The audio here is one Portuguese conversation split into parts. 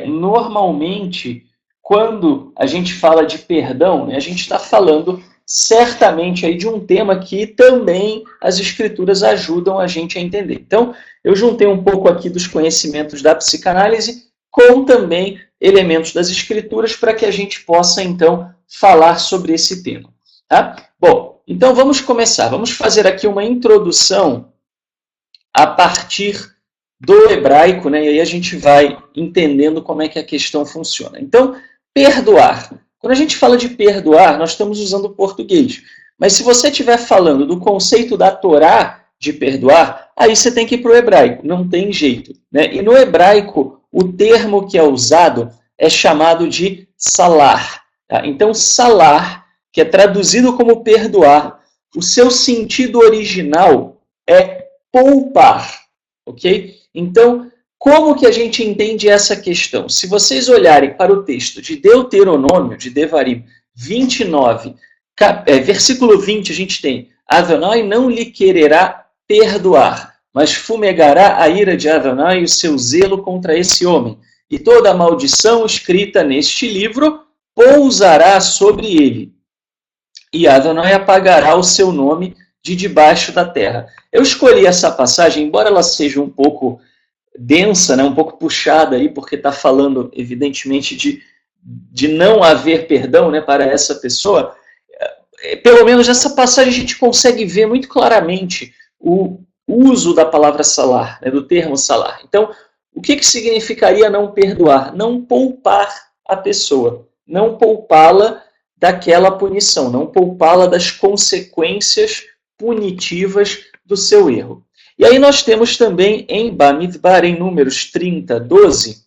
normalmente, quando a gente fala de perdão, né, a gente está falando certamente aí de um tema que também as escrituras ajudam a gente a entender. Então, eu juntei um pouco aqui dos conhecimentos da psicanálise com também elementos das escrituras para que a gente possa, então, falar sobre esse tema. Tá? Bom, então vamos começar. Vamos fazer aqui uma introdução a partir do hebraico, né? E aí a gente vai entendendo como é que a questão funciona. Então, perdoar. Quando a gente fala de perdoar, nós estamos usando o português. Mas se você estiver falando do conceito da Torá de perdoar, aí você tem que ir para o hebraico, não tem jeito. Né? E no hebraico, o termo que é usado é chamado de salar. Tá? Então, salar, que é traduzido como perdoar, o seu sentido original é poupar, ok? Então, como que a gente entende essa questão? Se vocês olharem para o texto de Deuteronômio, de Devarim 29, versículo 20, a gente tem: Adonai não lhe quererá perdoar, mas fumegará a ira de Adonai e o seu zelo contra esse homem. E toda a maldição escrita neste livro pousará sobre ele. E Adonai apagará o seu nome de debaixo da terra. Eu escolhi essa passagem, embora ela seja um pouco densa, né, um pouco puxada aí, porque está falando, evidentemente, de não haver perdão, né, para essa pessoa. Pelo menos nessa passagem a gente consegue ver muito claramente o uso da palavra salar, né, do termo salar. Então, o que significaria não perdoar? Não poupar a pessoa, não poupá-la daquela punição, não poupá-la das consequências punitivas do seu erro. E aí nós temos também em Bamidbar, em Números 30, 12,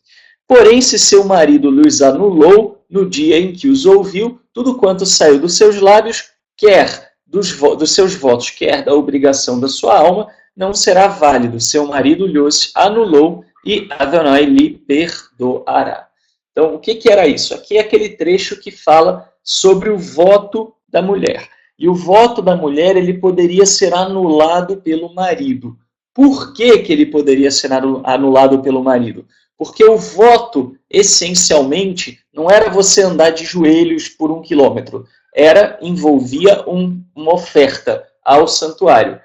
porém se seu marido lhes anulou no dia em que os ouviu, tudo quanto saiu dos seus lábios, quer dos seus votos, quer da obrigação da sua alma, não será válido. Seu marido lhes anulou e Adonai lhe perdoará. Então, o que era isso? Aqui é aquele trecho que fala sobre o voto da mulher. E o voto da mulher ele poderia ser anulado pelo marido. Por que ele poderia ser anulado pelo marido? Porque o voto, essencialmente, não era você andar de joelhos por 1 quilômetro. Envolvia uma oferta ao santuário.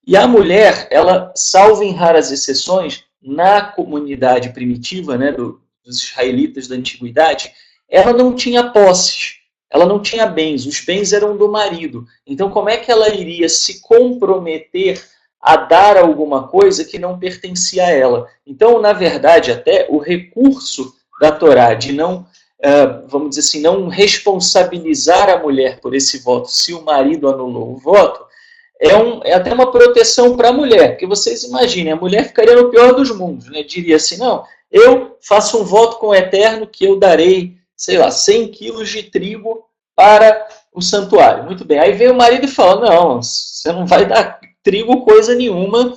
E a mulher, ela, salvo em raras exceções, na comunidade primitiva, né, dos israelitas da antiguidade, ela não tinha posses. Ela não tinha bens, os bens eram do marido. Então, como é que ela iria se comprometer a dar alguma coisa que não pertencia a ela? Então, na verdade, até o recurso da Torá de não, vamos dizer assim, não responsabilizar a mulher por esse voto se o marido anulou o voto, é até uma proteção para a mulher, porque vocês imaginem, a mulher ficaria no pior dos mundos, né? Diria assim, não, eu faço um voto com o Eterno que eu darei, sei lá, 100 quilos de trigo para o santuário. Muito bem. Aí vem o marido e fala, não, você não vai dar trigo coisa nenhuma,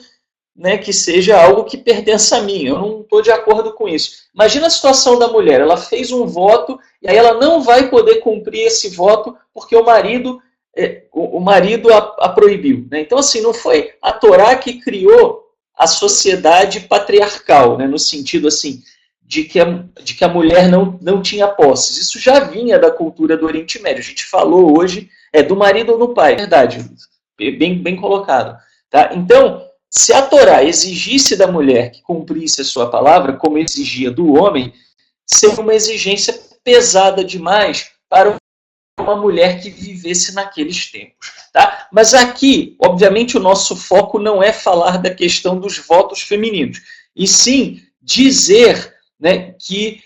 né, que seja algo que pertença a mim. Eu não estou de acordo com isso. Imagina a situação da mulher. Ela fez um voto e aí ela não vai poder cumprir esse voto porque o marido a proibiu. Né? Então, assim, não foi a Torá que criou a sociedade patriarcal, né, no sentido assim, de que a mulher não tinha posses. Isso já vinha da cultura do Oriente Médio. A gente falou hoje do marido ou do pai. Verdade, bem colocado. Tá? Então, se a Torá exigisse da mulher que cumprisse a sua palavra, como exigia do homem, seria uma exigência pesada demais para uma mulher que vivesse naqueles tempos. Tá? Mas aqui, obviamente, o nosso foco não é falar da questão dos votos femininos, e sim dizer, né, que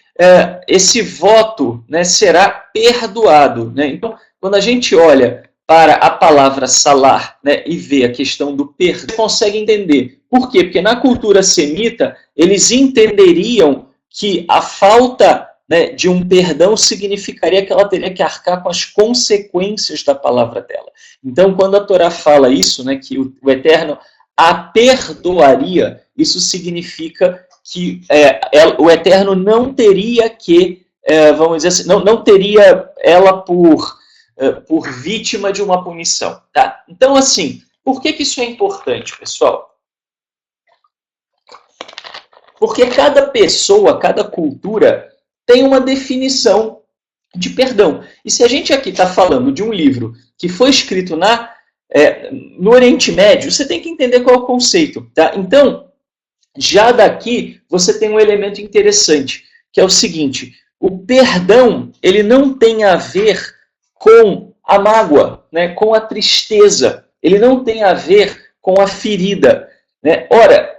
esse voto, né, será perdoado. Né? Então, quando a gente olha para a palavra salar, né, e vê a questão do perdão, você consegue entender. Por quê? Porque na cultura semita, eles entenderiam que a falta, né, de um perdão significaria que ela teria que arcar com as consequências da palavra dela. Então, quando a Torá fala isso, né, que o Eterno a perdoaria, isso significa que o Eterno não teria que, vamos dizer assim, não teria ela por vítima de uma punição. Tá? Então, assim, por que isso é importante, pessoal? Porque cada pessoa, cada cultura tem uma definição de perdão. E se a gente aqui está falando de um livro que foi escrito no Oriente Médio, você tem que entender qual é o conceito. Tá? Então, já daqui, você tem um elemento interessante, que é o seguinte: o perdão ele não tem a ver com a mágoa, né, com a tristeza. Ele não tem a ver com a ferida. Né? Ora,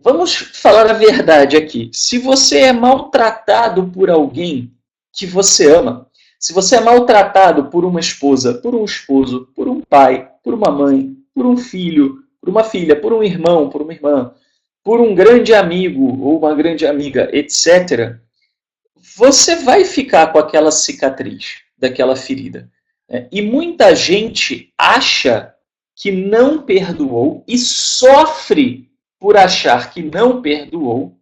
vamos falar a verdade aqui. Se você é maltratado por alguém que você ama, se você é maltratado por uma esposa, por um esposo, por um pai, por uma mãe, por um filho, por uma filha, por um irmão, por uma irmã, por um grande amigo ou uma grande amiga, etc., você vai ficar com aquela cicatriz daquela ferida. E muita gente acha que não perdoou e sofre por achar que não perdoou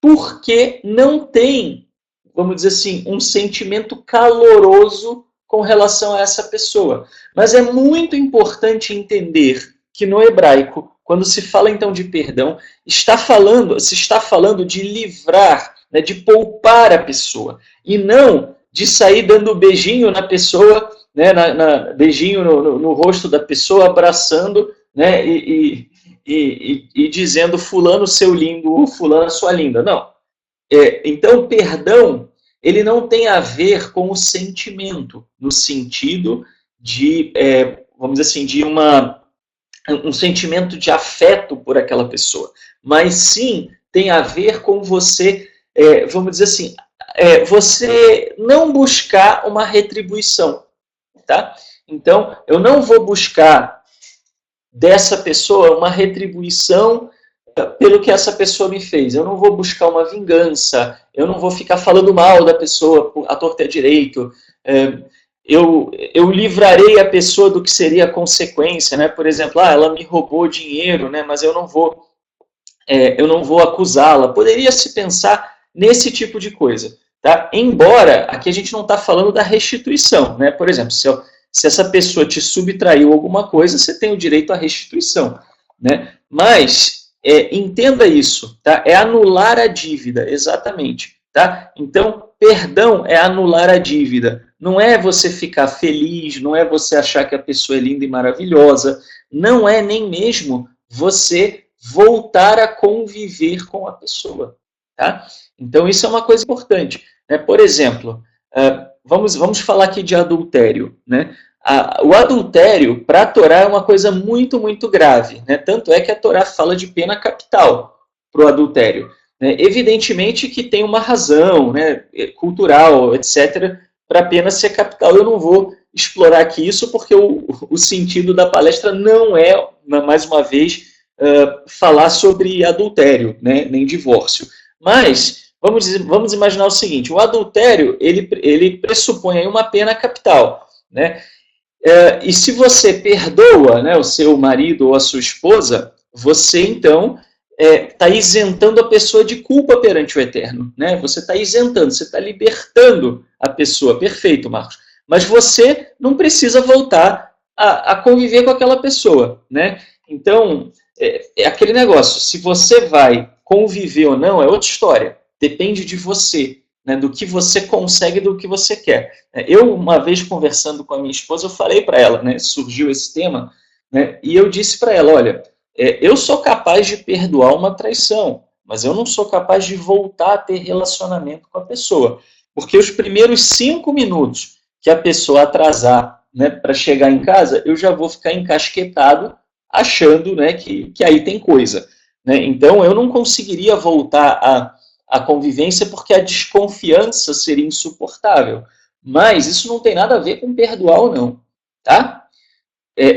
porque não tem, vamos dizer assim, um sentimento caloroso com relação a essa pessoa. Mas é muito importante entender que no hebraico, quando se fala então de perdão, se está falando de livrar, né, de poupar a pessoa, e não de sair dando beijinho na pessoa, né, beijinho no rosto da pessoa, abraçando, né, e dizendo fulano seu lindo ou fulana sua linda. Não. Então, perdão, ele não tem a ver com o sentimento, no sentido de, vamos dizer assim, de um sentimento de afeto por aquela pessoa, mas sim tem a ver com você, vamos dizer assim, você não buscar uma retribuição, tá? Então, eu não vou buscar dessa pessoa uma retribuição pelo que essa pessoa me fez. Eu não vou buscar uma vingança, eu não vou ficar falando mal da pessoa à torta e à direito. Eu livrarei a pessoa do que seria a consequência, né? Por exemplo, ela me roubou dinheiro, né? Mas eu não vou acusá-la. Poderia se pensar nesse tipo de coisa, tá? Embora aqui a gente não está falando da restituição, né? Por exemplo, se essa pessoa te subtraiu alguma coisa, você tem o direito à restituição, né? Mas entenda isso, tá? É anular a dívida, exatamente, tá? Então, perdão é anular a dívida. Não é você ficar feliz, não é você achar que a pessoa é linda e maravilhosa, não é nem mesmo você voltar a conviver com a pessoa, tá? Então, isso é uma coisa importante, né? Por exemplo, vamos falar aqui de adultério, né? O adultério, para a Torá, é uma coisa muito, muito grave. Né? Tanto é que a Torá fala de pena capital para o adultério. Né? Evidentemente que tem uma razão, né, cultural, etc., para a pena ser capital. Eu não vou explorar aqui isso, porque o sentido da palestra não é, mais uma vez, falar sobre adultério, né, nem divórcio. Mas vamos imaginar o seguinte: o adultério ele pressupõe aí uma pena capital. Né? E se você perdoa, né, o seu marido ou a sua esposa, você então está isentando a pessoa de culpa perante o Eterno. Né? Você está isentando, você está libertando a pessoa. Perfeito, Marcos. Mas você não precisa voltar a conviver com aquela pessoa. Né? Então, é aquele negócio. Se você vai conviver ou não, é outra história. Depende de você. Né, do que você consegue, do que você quer. Eu, uma vez conversando com a minha esposa, eu falei para ela, né, surgiu esse tema, né, e eu disse para ela, olha, eu sou capaz de perdoar uma traição, mas eu não sou capaz de voltar a ter relacionamento com a pessoa. Porque os primeiros 5 minutos que a pessoa atrasar, né, para chegar em casa, eu já vou ficar encasquetado achando, né, que aí tem coisa. Né? Então, eu não conseguiria voltar a convivência porque a desconfiança seria insuportável. Mas isso não tem nada a ver com perdoar ou não. Tá?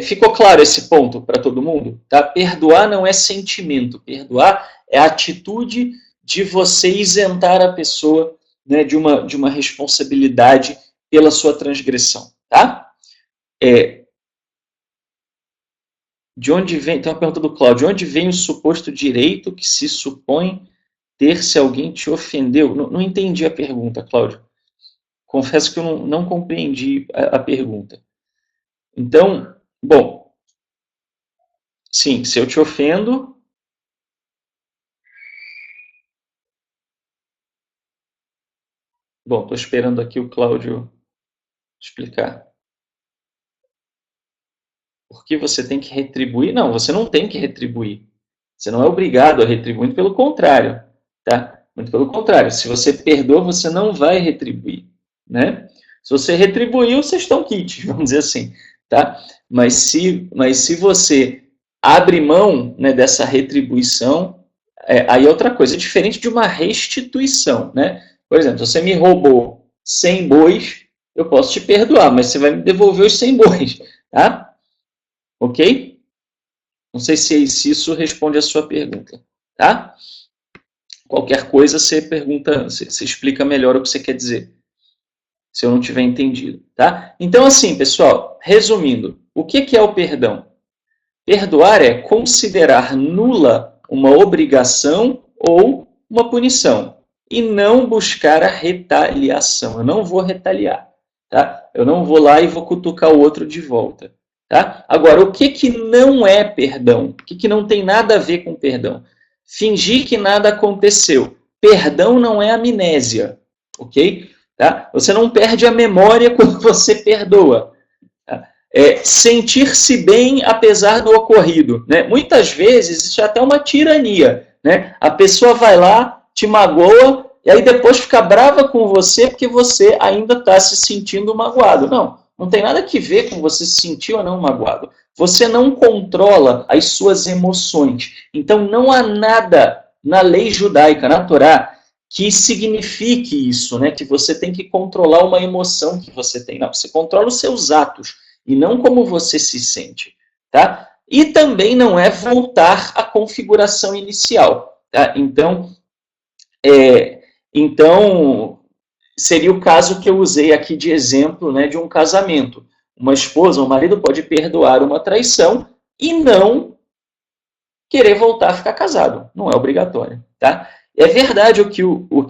Ficou claro esse ponto para todo mundo? Tá? Perdoar não é sentimento. Perdoar é a atitude de você isentar a pessoa, né, de uma responsabilidade pela sua transgressão. Tá? De onde vem, tem uma pergunta do Cláudio, de onde vem o suposto direito que se supõe ter se alguém te ofendeu? Não entendi a pergunta, Cláudio. Confesso que eu não compreendi a pergunta. Então, bom, sim, se eu te ofendo, Bom, estou esperando aqui o Cláudio explicar. Por que você tem que retribuir? Não, você não tem que retribuir. Você não é obrigado a retribuir, muito pelo contrário, tá? Muito pelo contrário, se você perdoa, você não vai retribuir, né? Se você retribuiu, vocês estão quites, vamos dizer assim, tá? Mas se você abre mão, né, dessa retribuição, aí é outra coisa, é diferente de uma restituição, né? Por exemplo, se você me roubou 100 bois, eu posso te perdoar, mas você vai me devolver os 100 bois, tá? Ok? Não sei se isso responde a sua pergunta, tá? Qualquer coisa você pergunta, você explica melhor o que você quer dizer, se eu não tiver entendido, tá? Então, assim, pessoal, resumindo, o que é o perdão? Perdoar é considerar nula uma obrigação ou uma punição e não buscar a retaliação. Eu não vou retaliar, tá? Eu não vou lá e vou cutucar o outro de volta, tá? Agora, o que não é perdão? O que não tem nada a ver com perdão? Fingir que nada aconteceu. Perdão não é amnésia, ok? Tá? Você não perde a memória quando você perdoa. Sentir-se bem apesar do ocorrido, né? Muitas vezes isso é até uma tirania, né? A pessoa vai lá, te magoa, e aí depois fica brava com você porque você ainda está se sentindo magoado. Não, não tem nada que ver com você se sentir ou não magoado. Você não controla as suas emoções. Então não há nada na lei judaica, na Torá, que signifique isso, né? Que você tem que controlar uma emoção que você tem. Não, você controla os seus atos e não como você se sente, tá? E também não é voltar à configuração inicial, tá? Então, seria o caso que eu usei aqui de exemplo, né, de um casamento. Uma esposa, um marido pode perdoar uma traição e não querer voltar a ficar casado. Não é obrigatório, tá? É verdade o que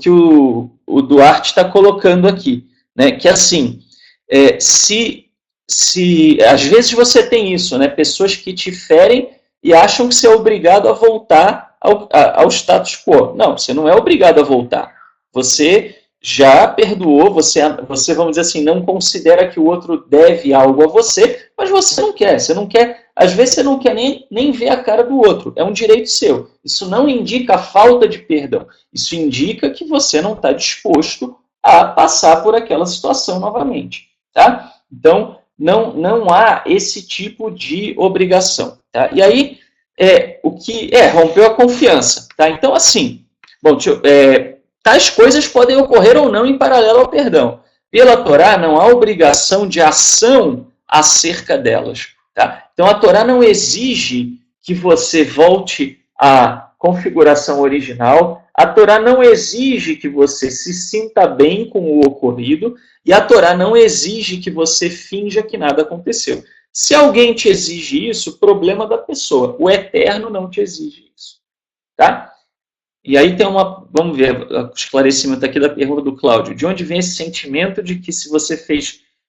o Duarte está colocando aqui, né? Que assim, se às vezes você tem isso, né? Pessoas que te ferem e acham que você é obrigado a voltar ao status quo. Não, você não é obrigado a voltar. Você já perdoou, você, vamos dizer assim, não considera que o outro deve algo a você, mas você não quer. Às vezes você não quer nem ver a cara do outro. É um direito seu. Isso não indica a falta de perdão. Isso indica que você não está disposto a passar por aquela situação novamente, tá? Então, não há esse tipo de obrigação, tá? E aí, rompeu a confiança, tá? Então, assim, bom, tais coisas podem ocorrer ou não em paralelo ao perdão. Pela Torá, não há obrigação de ação acerca delas, tá? Então, a Torá não exige que você volte à configuração original, a Torá não exige que você se sinta bem com o ocorrido, e a Torá não exige que você finja que nada aconteceu. Se alguém te exige isso, problema da pessoa. O Eterno não te exige isso. Tá? E aí tem vamos ver o esclarecimento aqui da pergunta do Cláudio. De onde vem esse sentimento de que se você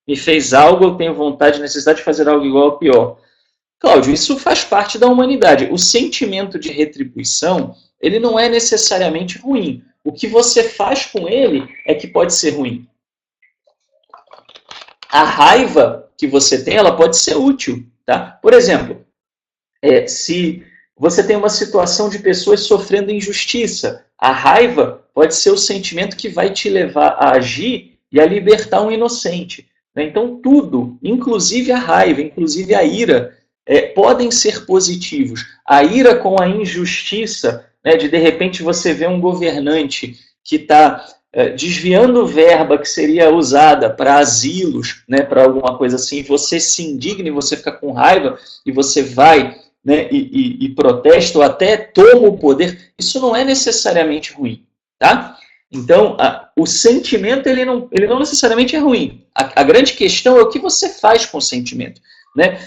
me fez algo, eu tenho vontade, necessidade de fazer algo igual ou pior? Cláudio, isso faz parte da humanidade. O sentimento de retribuição, ele não é necessariamente ruim. O que você faz com ele é que pode ser ruim. A raiva que você tem, ela pode ser útil, tá? Por exemplo, se você tem uma situação de pessoas sofrendo injustiça, a raiva pode ser o sentimento que vai te levar a agir e a libertar um inocente. Né? Então, tudo, inclusive a raiva, inclusive a ira, podem ser positivos. A ira com a injustiça, né, de repente você vê um governante que está desviando verba que seria usada para asilos, né, para alguma coisa assim, você se indigna e você fica com raiva e você vai, né, e protesta ou até toma o poder, isso não é necessariamente ruim, tá? Então, o sentimento ele não necessariamente é ruim. A grande questão é o que você faz com o sentimento, né?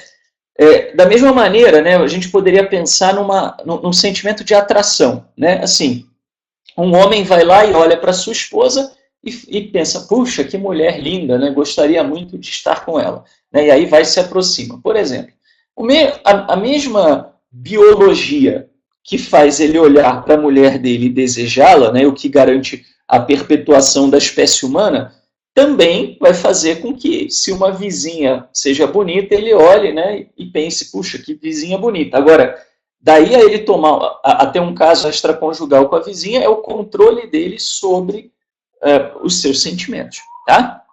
Da mesma maneira, né, a gente poderia pensar num sentimento de atração, né? Assim, um homem vai lá e olha para sua esposa e pensa, puxa, que mulher linda, né? Gostaria muito de estar com ela. Né? E aí vai e se aproxima. Por exemplo, a mesma biologia que faz ele olhar para a mulher dele e desejá-la, né, o que garante a perpetuação da espécie humana, também vai fazer com que, se uma vizinha seja bonita, ele olhe, né, e pense, puxa, que vizinha bonita. Agora, daí a ele tomar, a ter um caso extraconjugal com a vizinha, é o controle dele sobre os seus sentimentos, tá?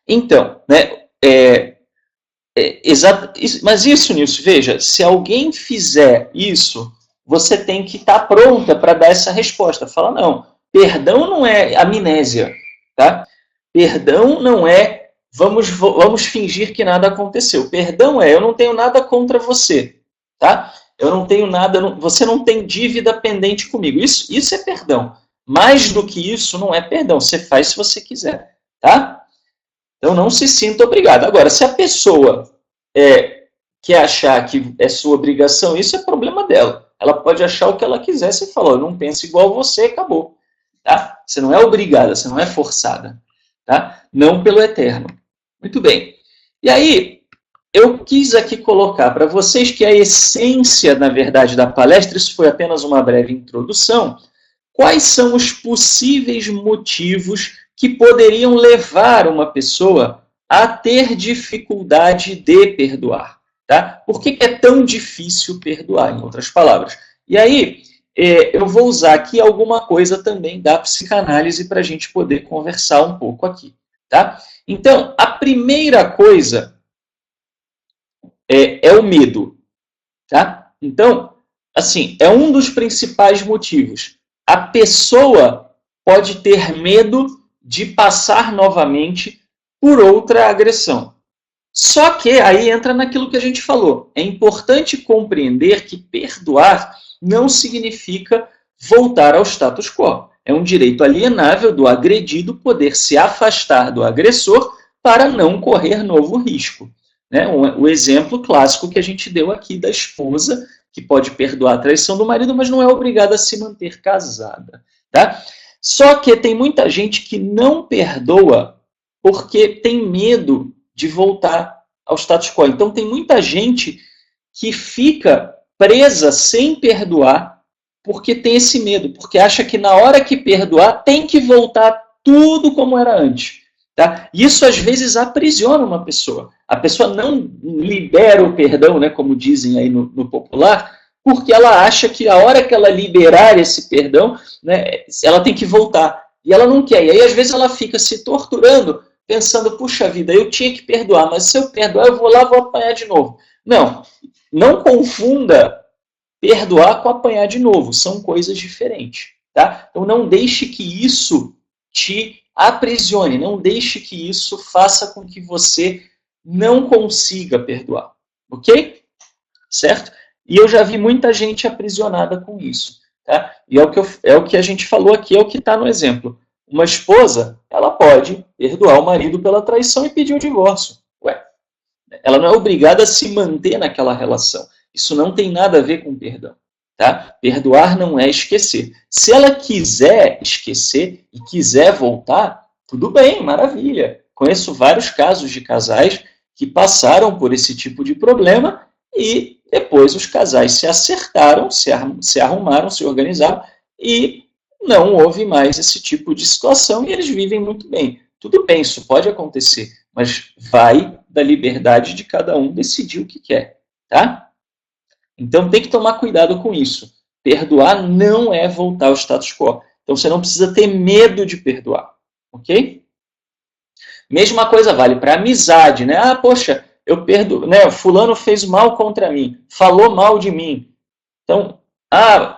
Então, né, exato, mas isso, Nilson, veja, se alguém fizer isso, você tem que estar pronta para dar essa resposta. Fala, não, perdão não é amnésia, tá? Perdão não é vamos fingir que nada aconteceu. Perdão é eu não tenho nada contra você, tá? Eu não tenho nada, você não tem dívida pendente comigo. Isso é perdão. Mais do que isso não é perdão. Você faz se você quiser, tá? Então não se sinta obrigado. Agora, se a pessoa quer achar que é sua obrigação, isso é problema dela. Ela pode achar o que ela quiser. Você falou, eu não penso igual você, acabou. Tá? Você não é obrigada, você não é forçada. Tá? Não pelo eterno. Muito bem. E aí, eu quis aqui colocar para vocês que a essência, na verdade, da palestra, isso foi apenas uma breve introdução, quais são os possíveis motivos que poderiam levar uma pessoa a ter dificuldade de perdoar. Tá? Por que é tão difícil perdoar, em outras palavras? E aí, eu vou usar aqui alguma coisa também da psicanálise para a gente poder conversar um pouco aqui. Tá? Então, a primeira coisa é o medo. Tá? Então, assim, é um dos principais motivos. A pessoa pode ter medo de passar novamente por outra agressão. Só que aí entra naquilo que a gente falou. É importante compreender que perdoar não significa voltar ao status quo. É um direito alienável do agredido poder se afastar do agressor para não correr novo risco. Né? O exemplo clássico que a gente deu aqui da esposa, que pode perdoar a traição do marido, mas não é obrigada a se manter casada. Tá? Só que tem muita gente que não perdoa porque tem medo de voltar ao status quo. Então, tem muita gente que fica presa sem perdoar porque tem esse medo, porque acha que na hora que perdoar tem que voltar tudo como era antes. Tá? Isso, às vezes, aprisiona uma pessoa. A pessoa não libera o perdão, né, como dizem aí no popular, porque ela acha que a hora que ela liberar esse perdão, né, ela tem que voltar. E ela não quer. E aí, às vezes, ela fica se torturando, pensando, puxa vida, eu tinha que perdoar, mas se eu perdoar, eu vou lá, vou apanhar de novo. Não confunda perdoar com apanhar de novo. São coisas diferentes. Tá? Então, não deixe que isso te aprisione, não deixe que isso faça com que você não consiga perdoar. Ok? Certo? E eu já vi muita gente aprisionada com isso. Tá? E é o que a gente falou aqui, é o que está no exemplo. Uma esposa, ela pode perdoar o marido pela traição e pedir o divórcio. Ué, ela não é obrigada a se manter naquela relação. Isso não tem nada a ver com perdão. Tá? Perdoar não é esquecer. Se ela quiser esquecer e quiser voltar, tudo bem, maravilha. Conheço vários casos de casais que passaram por esse tipo de problema e depois os casais se acertaram, se arrumaram, se organizaram e não houve mais esse tipo de situação e eles vivem muito bem. Tudo bem, isso pode acontecer, mas vai da liberdade de cada um decidir o que quer, tá? Então tem que tomar cuidado com isso. Perdoar não é voltar ao status quo. Então você não precisa ter medo de perdoar, ok? Mesma coisa vale para amizade, né? Ah, poxa, eu perdoo, né? Fulano fez mal contra mim, falou mal de mim. Então,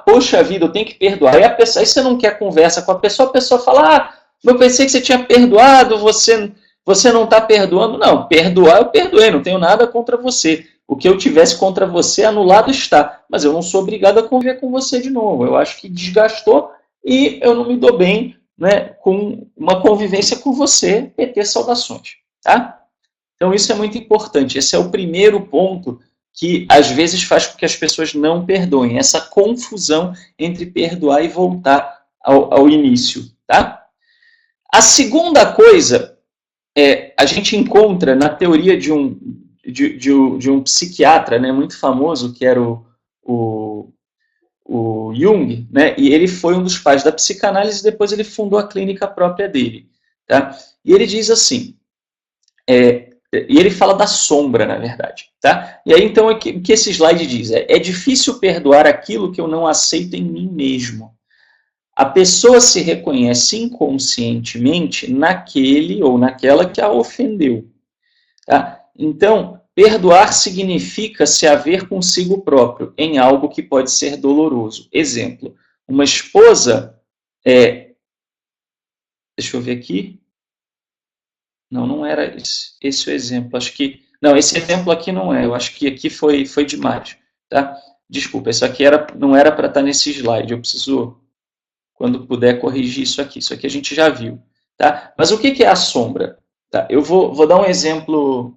poxa vida, eu tenho que perdoar. Aí você não quer conversa com a pessoa fala, eu pensei que você tinha perdoado, você não está perdoando. Não, perdoar eu perdoei, não tenho nada contra você. O que eu tivesse contra você anulado está, mas eu não sou obrigado a conviver com você de novo. Eu acho que desgastou e eu não me dou bem, né, com uma convivência com você, PT saudações. Tá? Então isso é muito importante. Esse é o primeiro ponto que às vezes faz com que as pessoas não perdoem. Essa confusão entre perdoar e voltar ao início. Tá? A segunda coisa a gente encontra na teoria de um psiquiatra, né, muito famoso, que era o o, o Jung, né? E ele foi um dos pais da psicanálise, depois ele fundou a clínica própria dele. Tá? E ele diz assim, e ele fala da sombra, na verdade. Tá? E aí, então, o que esse slide diz? É difícil perdoar aquilo que eu não aceito em mim mesmo. A pessoa se reconhece inconscientemente naquele ou naquela que a ofendeu. Tá? Então, perdoar significa se haver consigo próprio em algo que pode ser doloroso. Exemplo, uma esposa... deixa eu ver aqui. Não era esse o exemplo. Acho que... Não, esse exemplo aqui não é. Eu acho que aqui foi demais. Tá? Desculpa, isso aqui não era para estar nesse slide. Eu preciso, quando puder, corrigir isso aqui. Isso aqui a gente já viu. Tá? Mas o que é a sombra? Tá? Eu vou dar um exemplo...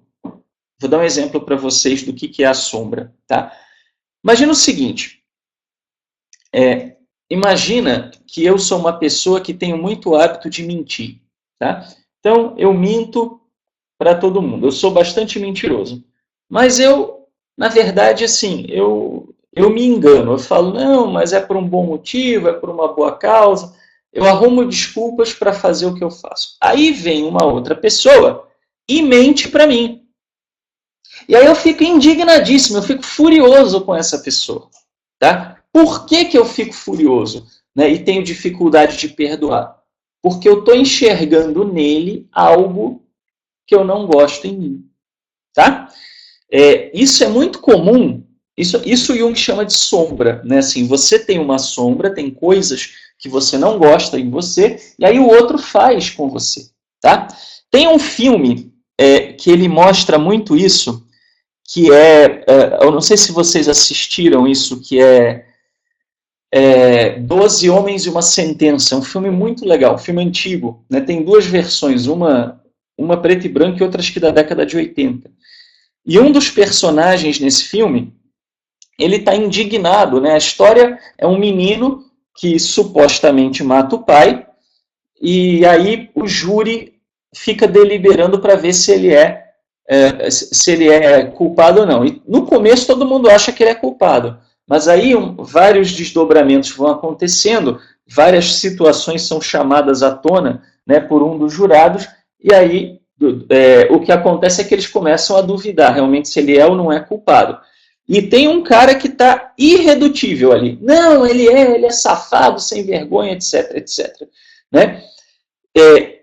Vou dar um exemplo para vocês do que é a sombra. Tá? Imagina o seguinte. Imagina que eu sou uma pessoa que tenho muito hábito de mentir. Tá? Então, eu minto para todo mundo. Eu sou bastante mentiroso. Mas eu, na verdade, assim, eu me engano. Eu falo, não, mas é por um bom motivo, é por uma boa causa. Eu arrumo desculpas para fazer o que eu faço. Aí vem uma outra pessoa e mente para mim. E aí eu fico indignadíssimo, eu fico furioso com essa pessoa. Tá? Por que eu fico furioso, né, e tenho dificuldade de perdoar? Porque eu estou enxergando nele algo que eu não gosto em mim. Tá? Isso é muito comum, isso Jung chama de sombra. Né? Assim, você tem uma sombra, tem coisas que você não gosta em você, e aí o outro faz com você. Tá? Tem um filme que ele mostra muito isso, que eu não sei se vocês assistiram isso, que é 12 Homens e uma Sentença. É um filme muito legal, um filme antigo. Né? Tem duas versões, uma preta e branca e outra acho que da década de 80. E um dos personagens nesse filme, ele está indignado. Né? A história é um menino que supostamente mata o pai, e aí o júri fica deliberando para ver se ele é culpado ou não. E no começo todo mundo acha que ele é culpado, mas aí vários desdobramentos vão acontecendo, várias situações são chamadas à tona, né, por um dos jurados, e aí o que acontece é que eles começam a duvidar realmente se ele é ou não é culpado. E tem um cara que está irredutível ali. Não, ele é safado, sem vergonha, etc, etc. Né?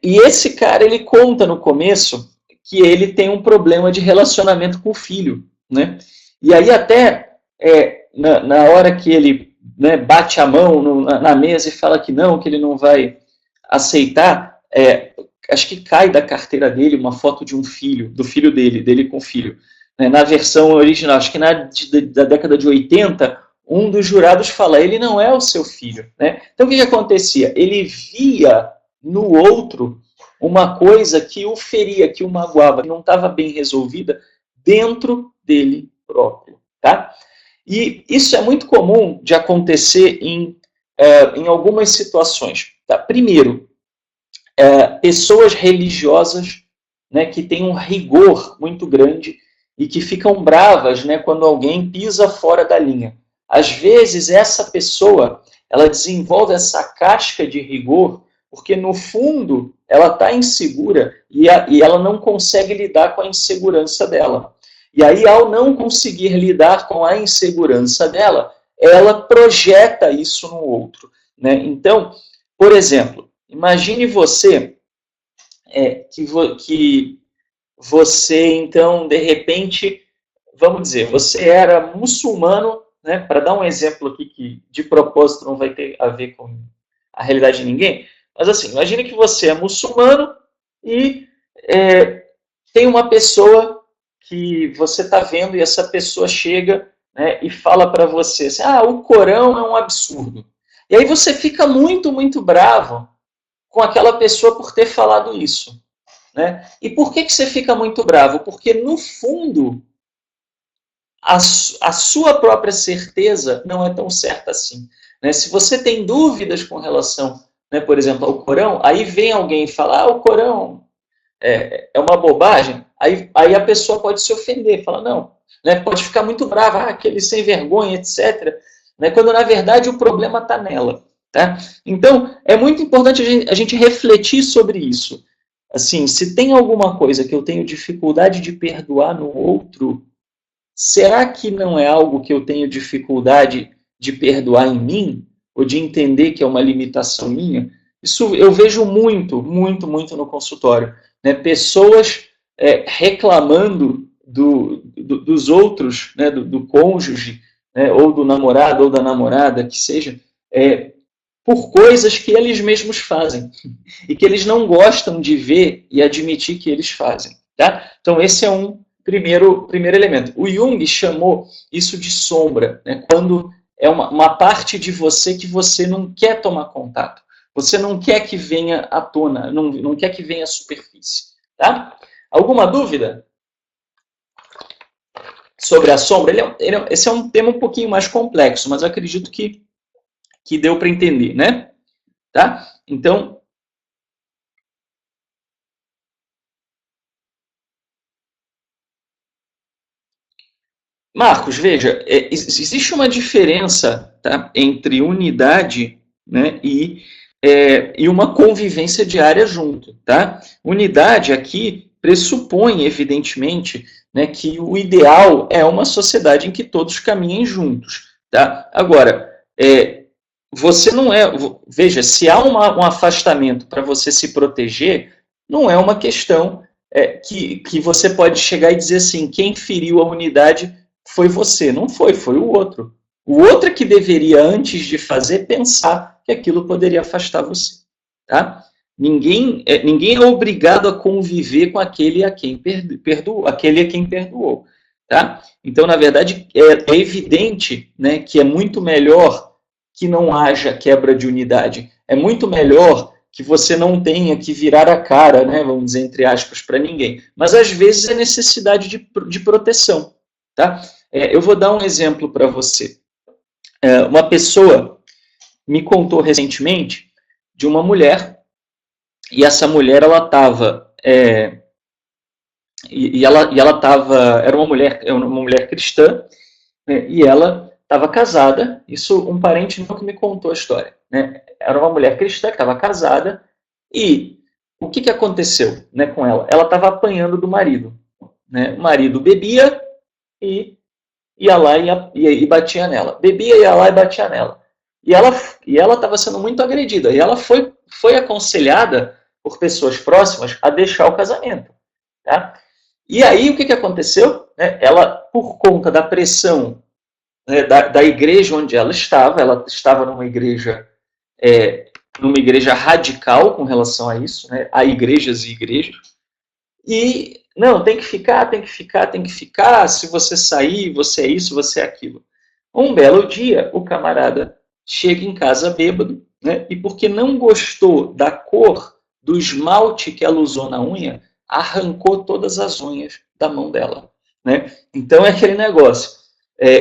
E esse cara, ele conta no começo que ele tem um problema de relacionamento com o filho. Né? E aí até na hora que ele, né, bate a mão na mesa e fala que ele não vai aceitar, acho que cai da carteira dele uma foto de um filho, do filho dele com o filho. Né? Na versão original, acho que da década de 80, um dos jurados fala, ele não é o seu filho. Né? Então o que acontecia? Ele via no outro uma coisa que o feria, que o magoava, que não estava bem resolvida dentro dele próprio. Tá? E isso é muito comum de acontecer em algumas situações. Tá? Primeiro, pessoas religiosas, né, que têm um rigor muito grande e que ficam bravas, né, quando alguém pisa fora da linha. Às vezes, essa pessoa ela desenvolve essa casca de rigor porque, no fundo, ela está insegura e ela não consegue lidar com a insegurança dela. E aí, ao não conseguir lidar com a insegurança dela, ela projeta isso no outro. Né? Então, por exemplo, imagine você que você, então, de repente, vamos dizer, você era muçulmano, né? Para dar um exemplo aqui que de propósito não vai ter a ver com a realidade de ninguém, mas assim, imagine que você é muçulmano e tem uma pessoa que você está vendo e essa pessoa chega, né, e fala para você assim, o Corão é um absurdo. E aí você fica muito, muito bravo com aquela pessoa por ter falado isso. Né? E por que você fica muito bravo? Porque, no fundo, a sua própria certeza não é tão certa assim. Né? Se você tem dúvidas com relação, né, por exemplo, ao Corão, aí vem alguém e fala, o Corão é uma bobagem. Aí a pessoa pode se ofender, falar, não, né, pode ficar muito brava, aquele sem vergonha, etc. Né, quando, na verdade, o problema está nela. Tá? Então, é muito importante a gente refletir sobre isso. Assim, se tem alguma coisa que eu tenho dificuldade de perdoar no outro, será que não é algo que eu tenho dificuldade de perdoar em mim? Ou de entender que é uma limitação minha? Isso eu vejo muito, muito, muito no consultório. Né? Pessoas reclamando dos outros, né? do cônjuge, né? Ou do namorado ou da namorada, que seja, por coisas que eles mesmos fazem e que eles não gostam de ver e admitir que eles fazem. Tá? Então, esse é um primeiro elemento. O Jung chamou isso de sombra, né? Quando é uma parte de você que você não quer tomar contato. Você não quer que venha à tona, não quer que venha à superfície. Tá? Alguma dúvida sobre a sombra? Esse é um tema um pouquinho mais complexo, mas eu acredito que deu para entender, né? Tá? Então, Marcos, veja, existe uma diferença, tá, entre unidade, né, e uma convivência diária junto. Tá? Unidade aqui pressupõe, evidentemente, né, que o ideal é uma sociedade em que todos caminhem juntos. Tá? Agora, você não é. Veja, se há um afastamento para você se proteger, não é uma questão que você pode chegar e dizer assim: quem feriu a unidade foi você. Não foi, foi o outro. O outro é que deveria, antes de fazer, pensar que aquilo poderia afastar você. Tá? Ninguém é obrigado a conviver com aquele a quem perdoou, aquele a quem perdoou. Tá? Então, na verdade, é evidente, né, que é muito melhor que não haja quebra de unidade. É muito melhor que você não tenha que virar a cara, né, vamos dizer, entre aspas, para ninguém. Mas, às vezes, é necessidade de proteção. Tá? Eu vou dar um exemplo para você. Uma pessoa me contou recentemente de uma mulher, e essa mulher, ela estava... ela estava... Era uma mulher cristã, né, e ela estava casada, isso um parente meu que me contou a história. Né? Era uma mulher cristã que estava casada, e o que aconteceu, né, com ela? Ela estava apanhando do marido. Né? O marido bebia e ia lá e batia nela. Bebia, ia lá e batia nela. E ela estava sendo muito agredida. E ela foi aconselhada por pessoas próximas a deixar o casamento. Tá? E aí, o que aconteceu? Ela, por conta da pressão, né, da igreja onde ela estava numa igreja radical com relação a isso, né? Há igrejas e igrejas, e não, tem que ficar, tem que ficar, tem que ficar, se você sair, você é isso, você é aquilo. Um belo dia, o camarada chega em casa bêbado, né? E porque não gostou da cor do esmalte que ela usou na unha, arrancou todas as unhas da mão dela. Né? Então é aquele negócio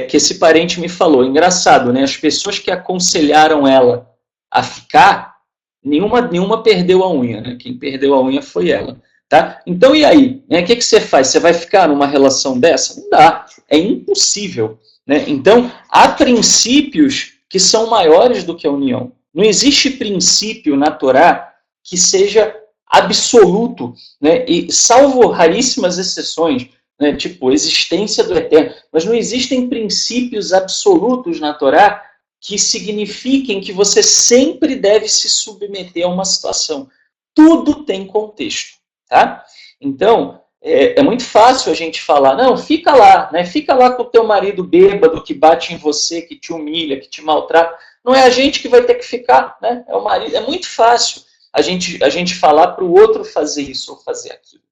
que esse parente me falou. Engraçado, né? As pessoas que aconselharam ela a ficar, nenhuma perdeu a unha. Né? Quem perdeu a unha foi ela. Tá? Então, e aí? O que você faz? Você vai ficar numa relação dessa? Não dá. É impossível. Né? Então, há princípios que são maiores do que a união. Não existe princípio na Torá que seja absoluto, né? E salvo raríssimas exceções, né? Tipo existência do eterno, mas não existem princípios absolutos na Torá que signifiquem que você sempre deve se submeter a uma situação. Tudo tem contexto. Tá? Então, é muito fácil a gente falar, não, fica lá, né? Fica lá com o teu marido bêbado que bate em você, que te humilha, que te maltrata. Não é a gente que vai ter que ficar, né? É o marido. É muito fácil a gente falar para o outro fazer isso ou fazer aquilo.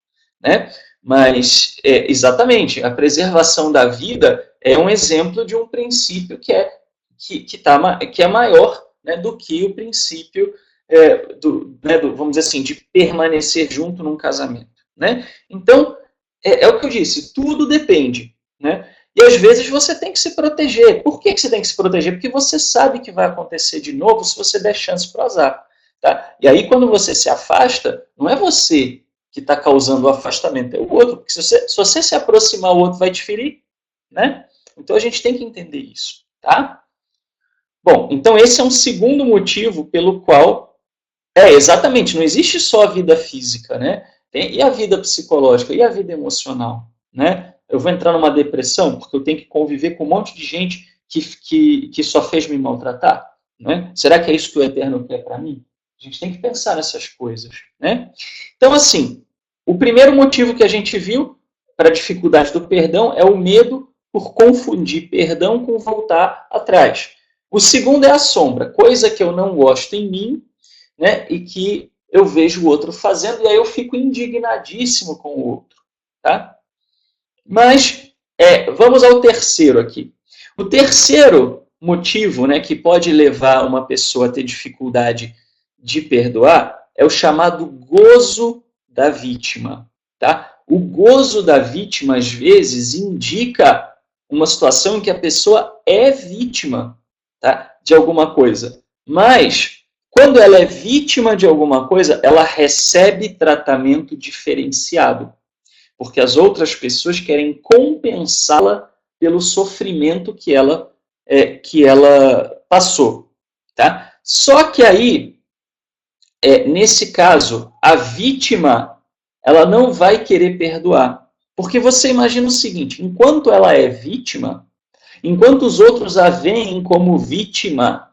Né? Mas, exatamente, a preservação da vida é um exemplo de um princípio que é maior, né, do que o princípio vamos dizer assim, de permanecer junto num casamento. Né? Então, é o que eu disse, tudo depende. Né? E às vezes você tem que se proteger. Por que você tem que se proteger? Porque você sabe que vai acontecer de novo se você der chance para o azar. Tá? E aí, quando você se afasta, não é você que está causando o afastamento é o outro, porque se você se aproximar, o outro vai te ferir, né? Então a gente tem que entender isso, tá? Bom, então esse é um segundo motivo pelo qual exatamente, não existe só a vida física, né? E a vida psicológica, e a vida emocional, né? Eu vou entrar numa depressão porque eu tenho que conviver com um monte de gente que só fez me maltratar, né? Será que é isso que o Eterno quer para mim? A gente tem que pensar nessas coisas, né? Então, assim, o primeiro motivo que a gente viu para a dificuldade do perdão é o medo por confundir perdão com voltar atrás. O segundo é a sombra, coisa que eu não gosto em mim, né, e que eu vejo o outro fazendo, e aí eu fico indignadíssimo com o outro. Tá? Mas vamos ao terceiro aqui. O terceiro motivo, né, que pode levar uma pessoa a ter dificuldade de perdoar é o chamado gozo da vítima. Tá? O gozo da vítima, às vezes, indica uma situação em que a pessoa é vítima, tá, de alguma coisa. Mas, quando ela é vítima de alguma coisa, ela recebe tratamento diferenciado. Porque as outras pessoas querem compensá-la pelo sofrimento que ela passou. Tá? Só que aí, nesse caso, a vítima ela não vai querer perdoar. Porque você imagina o seguinte, enquanto ela é vítima, enquanto os outros a veem como vítima,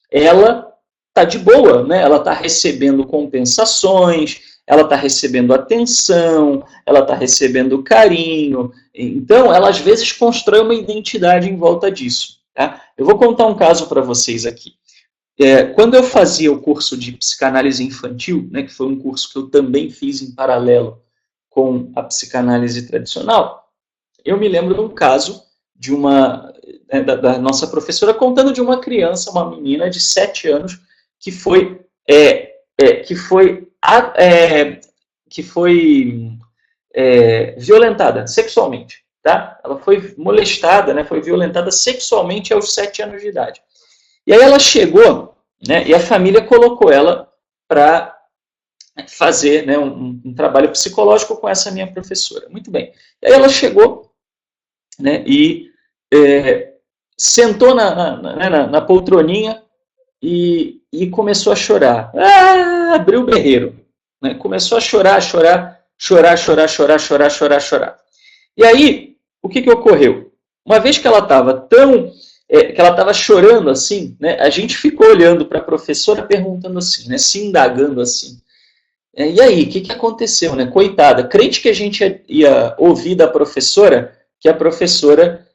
ela está de boa, né? Ela está recebendo compensações, ela está recebendo atenção, ela está recebendo carinho. Então, ela às vezes constrói uma identidade em volta disso. Tá? Eu vou contar um caso para vocês aqui. Quando eu fazia o curso de psicanálise infantil, né, que foi um curso que eu também fiz em paralelo com a psicanálise tradicional, eu me lembro de um caso de da nossa professora contando de uma criança, uma menina de 7 anos, que foi violentada sexualmente. Tá? Ela foi molestada, né, foi violentada sexualmente aos 7 anos de idade. E aí ela chegou, né, e a família colocou ela para fazer, né, um trabalho psicológico com essa minha professora. Muito bem. E aí ela chegou, né, e sentou na poltroninha e começou a chorar. Abriu o berreiro. Né, começou a chorar. E aí, o que ocorreu? Uma vez que ela estava que ela estava chorando assim, né, a gente ficou olhando para a professora perguntando assim, né, se indagando assim. E aí, o que aconteceu? Né? Coitada, crente que a gente ia ouvir da professora, que a professora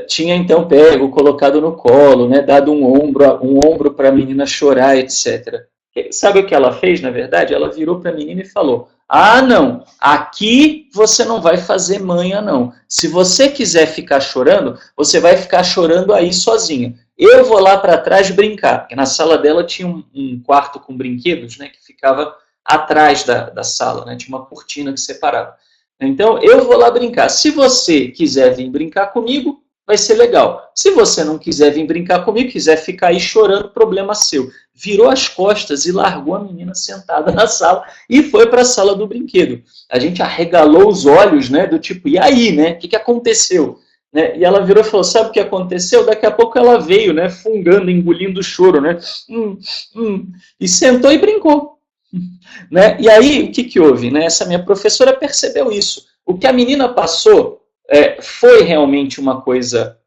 tinha então pego, colocado no colo, né, dado um ombro para a menina chorar, etc. Sabe o que ela fez, na verdade? Ela virou para a menina e falou: ah, não, aqui você não vai fazer manha, não. Se você quiser ficar chorando, você vai ficar chorando aí sozinha. Eu vou lá para trás brincar. Porque na sala dela tinha um quarto com brinquedos, né, que ficava atrás da sala, né, tinha uma cortina que separava. Então, eu vou lá brincar. Se você quiser vir brincar comigo, vai ser legal. Se você não quiser vir brincar comigo, quiser ficar aí chorando, problema seu. Virou as costas e largou a menina sentada na sala e foi para a sala do brinquedo. A gente arregalou os olhos, né, do tipo, e aí, né, o que aconteceu? Né? E ela virou e falou, sabe o que aconteceu? Daqui a pouco ela veio, né, fungando, engolindo o choro, né, e sentou e brincou. Né? E aí, o que houve? Né? Essa minha professora percebeu isso. O que a menina passou foi realmente uma coisa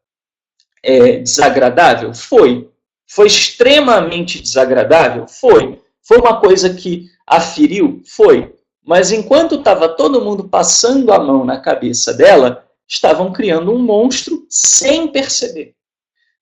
desagradável? Foi. Foi extremamente desagradável? Foi. Foi uma coisa que a feriu? Foi. Mas enquanto estava todo mundo passando a mão na cabeça dela, estavam criando um monstro sem perceber.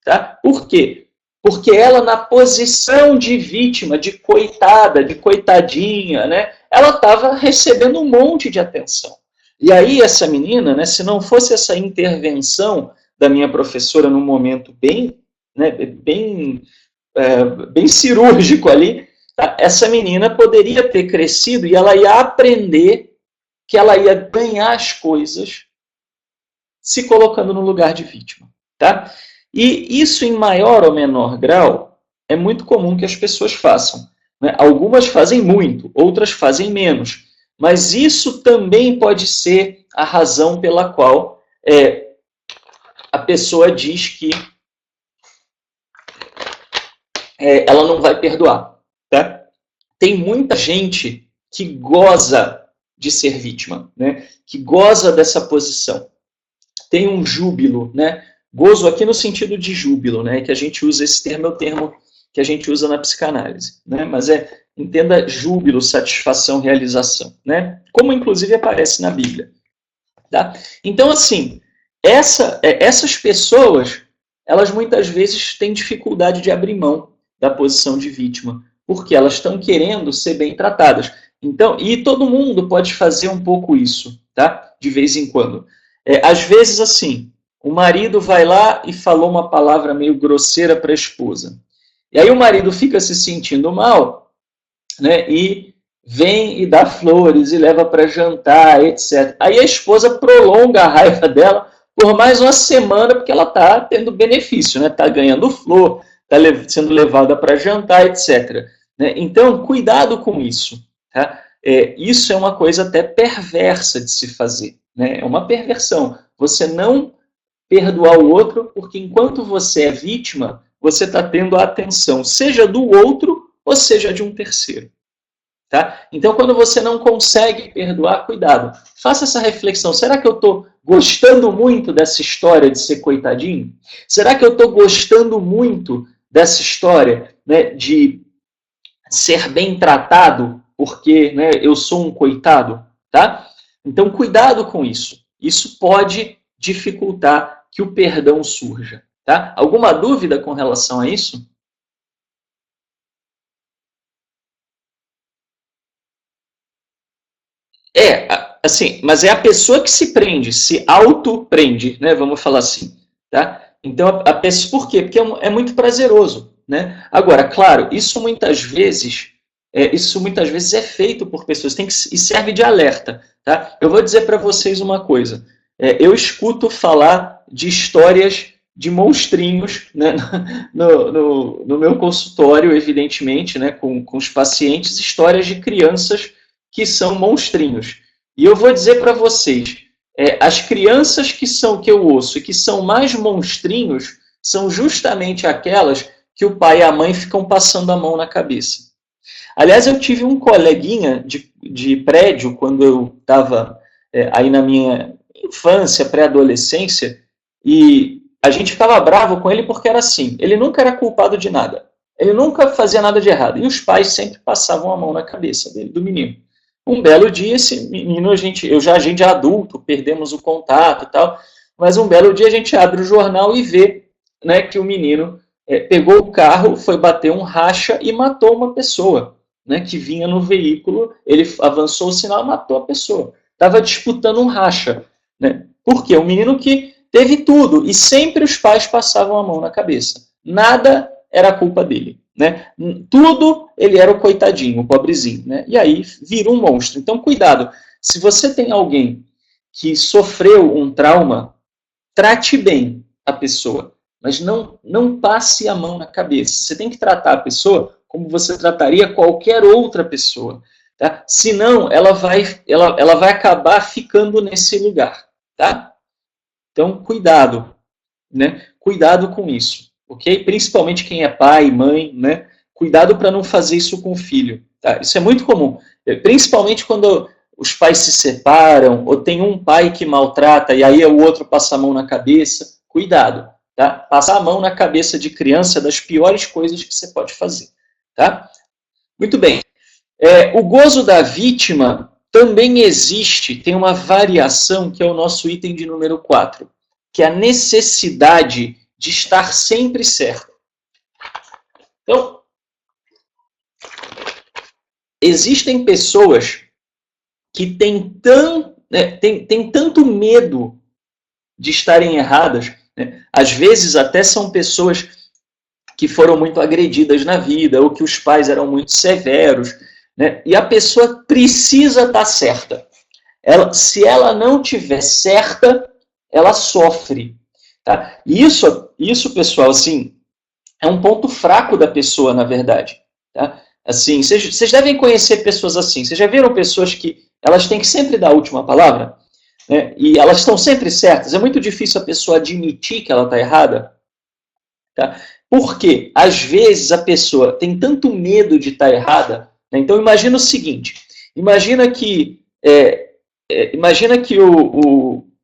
Tá? Por quê? Porque ela, na posição de vítima, de coitada, de coitadinha, né, ela estava recebendo um monte de atenção. E aí essa menina, né, se não fosse essa intervenção da minha professora num momento bem cirúrgico ali, tá, essa menina poderia ter crescido e ela ia aprender que ela ia ganhar as coisas se colocando no lugar de vítima. Tá? E isso, em maior ou menor grau, é muito comum que as pessoas façam. Né? Algumas fazem muito, outras fazem menos. mas isso também pode ser a razão pela qual a pessoa diz que ela não vai perdoar. Tá? Tem muita gente que goza de ser vítima, né? Que goza dessa posição. Tem um júbilo, né? Gozo aqui no sentido de júbilo, né? Que a gente usa esse termo, é o termo que a gente usa na psicanálise, né? Mas entenda júbilo, satisfação, realização, né? Como inclusive aparece na Bíblia. Tá? Então, assim, essas pessoas, elas muitas vezes têm dificuldade de abrir mão da posição de vítima, porque elas estão querendo ser bem tratadas. Então, e todo mundo pode fazer um pouco isso, tá? De vez em quando. Às vezes, assim, o marido vai lá e falou uma palavra meio grosseira para a esposa. E aí o marido fica se sentindo mal, né? E vem e dá flores e leva para jantar, etc. Aí a esposa prolonga a raiva dela por mais uma semana, porque ela está tendo benefício, né? Está ganhando flor, está sendo levada para jantar, etc. Né? Então, cuidado com isso. Tá? Isso é uma coisa até perversa de se fazer. Né? É uma perversão. Você não perdoar o outro, porque enquanto você é vítima, você está tendo a atenção, seja do outro ou seja de um terceiro. Tá? Então, quando você não consegue perdoar, cuidado. Faça essa reflexão. Será que eu estou gostando muito dessa história de ser coitadinho? Será que eu estou gostando muito dessa história, né, de ser bem tratado porque, né, eu sou um coitado? Tá? Então, cuidado com isso. Isso pode dificultar que o perdão surja. Tá? Alguma dúvida com relação a isso? Assim, mas é a pessoa que se prende, se auto-prende, né? Vamos falar assim, tá? Então, a pessoa, por quê? Porque é muito prazeroso, né? Agora, claro, isso muitas vezes é feito por pessoas, e serve de alerta, tá? Eu vou dizer para vocês uma coisa. Eu escuto falar de histórias de monstrinhos, né? no meu consultório, evidentemente, né? Com os pacientes, histórias de crianças que são monstrinhos. E eu vou dizer para vocês, as crianças que eu ouço e que são mais monstrinhos são justamente aquelas que o pai e a mãe ficam passando a mão na cabeça. Aliás, eu tive um coleguinha de prédio, quando eu estava aí na minha infância, pré-adolescência, e a gente ficava bravo com ele porque era assim, ele nunca era culpado de nada, ele nunca fazia nada de errado, e os pais sempre passavam a mão na cabeça dele, do menino. Um belo dia, esse menino, a gente é adulto, perdemos o contato e tal, mas um belo dia a gente abre o jornal e vê, né, que o menino pegou o carro, foi bater um racha e matou uma pessoa, né, que vinha no veículo, ele avançou o sinal e matou a pessoa. Estava disputando um racha. Né? Por quê? Um menino que teve tudo e sempre os pais passavam a mão na cabeça. Nada era culpa dele. Né? Tudo ele era o coitadinho, o pobrezinho. Né? E aí vira um monstro. Então, cuidado. Se você tem alguém que sofreu um trauma, trate bem a pessoa, mas não passe a mão na cabeça. Você tem que tratar a pessoa como você trataria qualquer outra pessoa. Tá? Senão, ela vai acabar ficando nesse lugar. Tá? Então, cuidado. Né? Cuidado com isso. Ok? Principalmente quem é pai, mãe, né? Cuidado para não fazer isso com o filho. Tá? Isso é muito comum. Principalmente quando os pais se separam, ou tem um pai que maltrata e aí o outro passa a mão na cabeça. Cuidado. Tá? Passar a mão na cabeça de criança é das piores coisas que você pode fazer. Tá? Muito bem. O gozo da vítima também existe, tem uma variação que é o nosso item de número 4, que é a necessidade de estar sempre certo. Então, existem pessoas que têm tanto medo de estarem erradas, né? Às vezes até são pessoas que foram muito agredidas na vida, ou que os pais eram muito severos, né? E a pessoa precisa estar certa. Se ela não tiver certa, ela sofre. Tá? Isso, pessoal, assim, é um ponto fraco da pessoa, na verdade. Tá? Assim, vocês devem conhecer pessoas assim. Vocês já viram pessoas que elas têm que sempre dar a última palavra? Né? E elas estão sempre certas. É muito difícil a pessoa admitir que ela está errada. Tá? Porque, às vezes, a pessoa tem tanto medo de estar errada. Né? Então, imagina o seguinte. Imagina que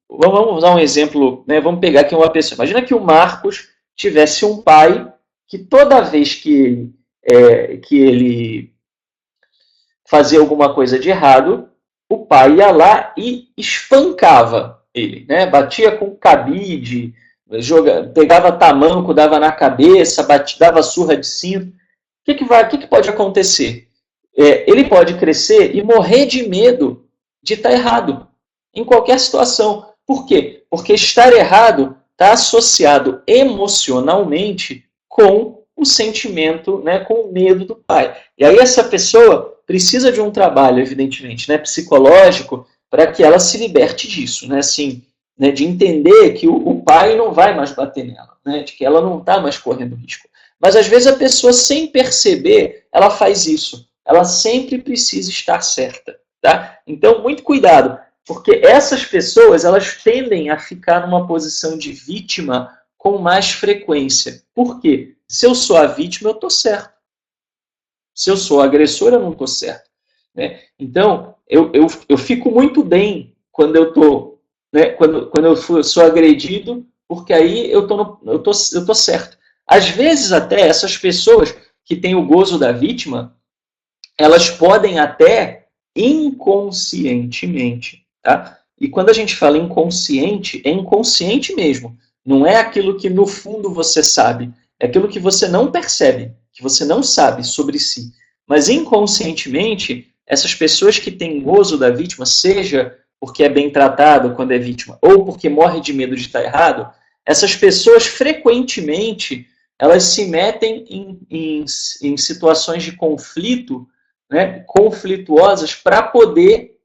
vamos dar um exemplo, né? Vamos pegar aqui uma pessoa. Imagina que o Marcos tivesse um pai que toda vez que ele fazia alguma coisa de errado, o pai ia lá e espancava ele, né? Batia com cabide, pegava tamanco, dava na cabeça, dava surra de cinto. O que pode acontecer? Ele pode crescer e morrer de medo de estar errado em qualquer situação. Por quê? Porque estar errado está associado emocionalmente com o sentimento, né, com o medo do pai. E aí essa pessoa precisa de um trabalho, evidentemente, né, psicológico, para que ela se liberte disso, né, assim, né, de entender que o pai não vai mais bater nela, né, de que ela não está mais correndo risco. Mas às vezes a pessoa, sem perceber, ela faz isso. Ela sempre precisa estar certa. Tá? Então, muito cuidado, porque essas pessoas elas tendem a ficar numa posição de vítima com mais frequência. Por quê? Se eu sou a vítima, eu estou certo. Se eu sou agressor, eu não estou certo. Né? Então, eu fico muito bem quando eu estou, né, quando eu sou agredido, porque aí eu tô certo. Às vezes, até essas pessoas que têm o gozo da vítima, elas podem até inconscientemente, tá? E quando a gente fala inconsciente, é inconsciente mesmo. Não é aquilo que no fundo você sabe, é aquilo que você não percebe, que você não sabe sobre si. Mas inconscientemente, essas pessoas que têm gozo da vítima, seja porque é bem tratado quando é vítima, ou porque morre de medo de estar errado, essas pessoas frequentemente elas se metem em situações de conflito, né, conflituosas, para poder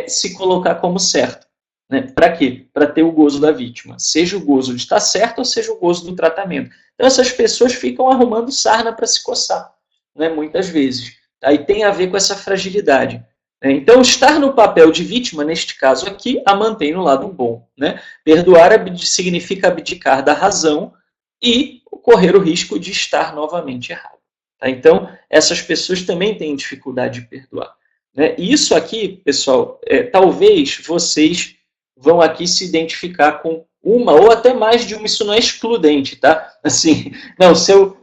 se colocar como certo. Né? Para quê? Para ter o gozo da vítima. Seja o gozo de estar certo ou seja o gozo do tratamento. Então essas pessoas ficam arrumando sarna para se coçar, né, muitas vezes. Aí tem a ver com essa fragilidade. Então, estar no papel de vítima, neste caso aqui, a mantém no lado bom. Né? Perdoar significa abdicar da razão e correr o risco de estar novamente errado. Tá? Então, essas pessoas também têm dificuldade de perdoar. Né? E isso aqui, pessoal, talvez vocês vão aqui se identificar com uma ou até mais de uma, isso não é excludente, tá? Assim, não, se eu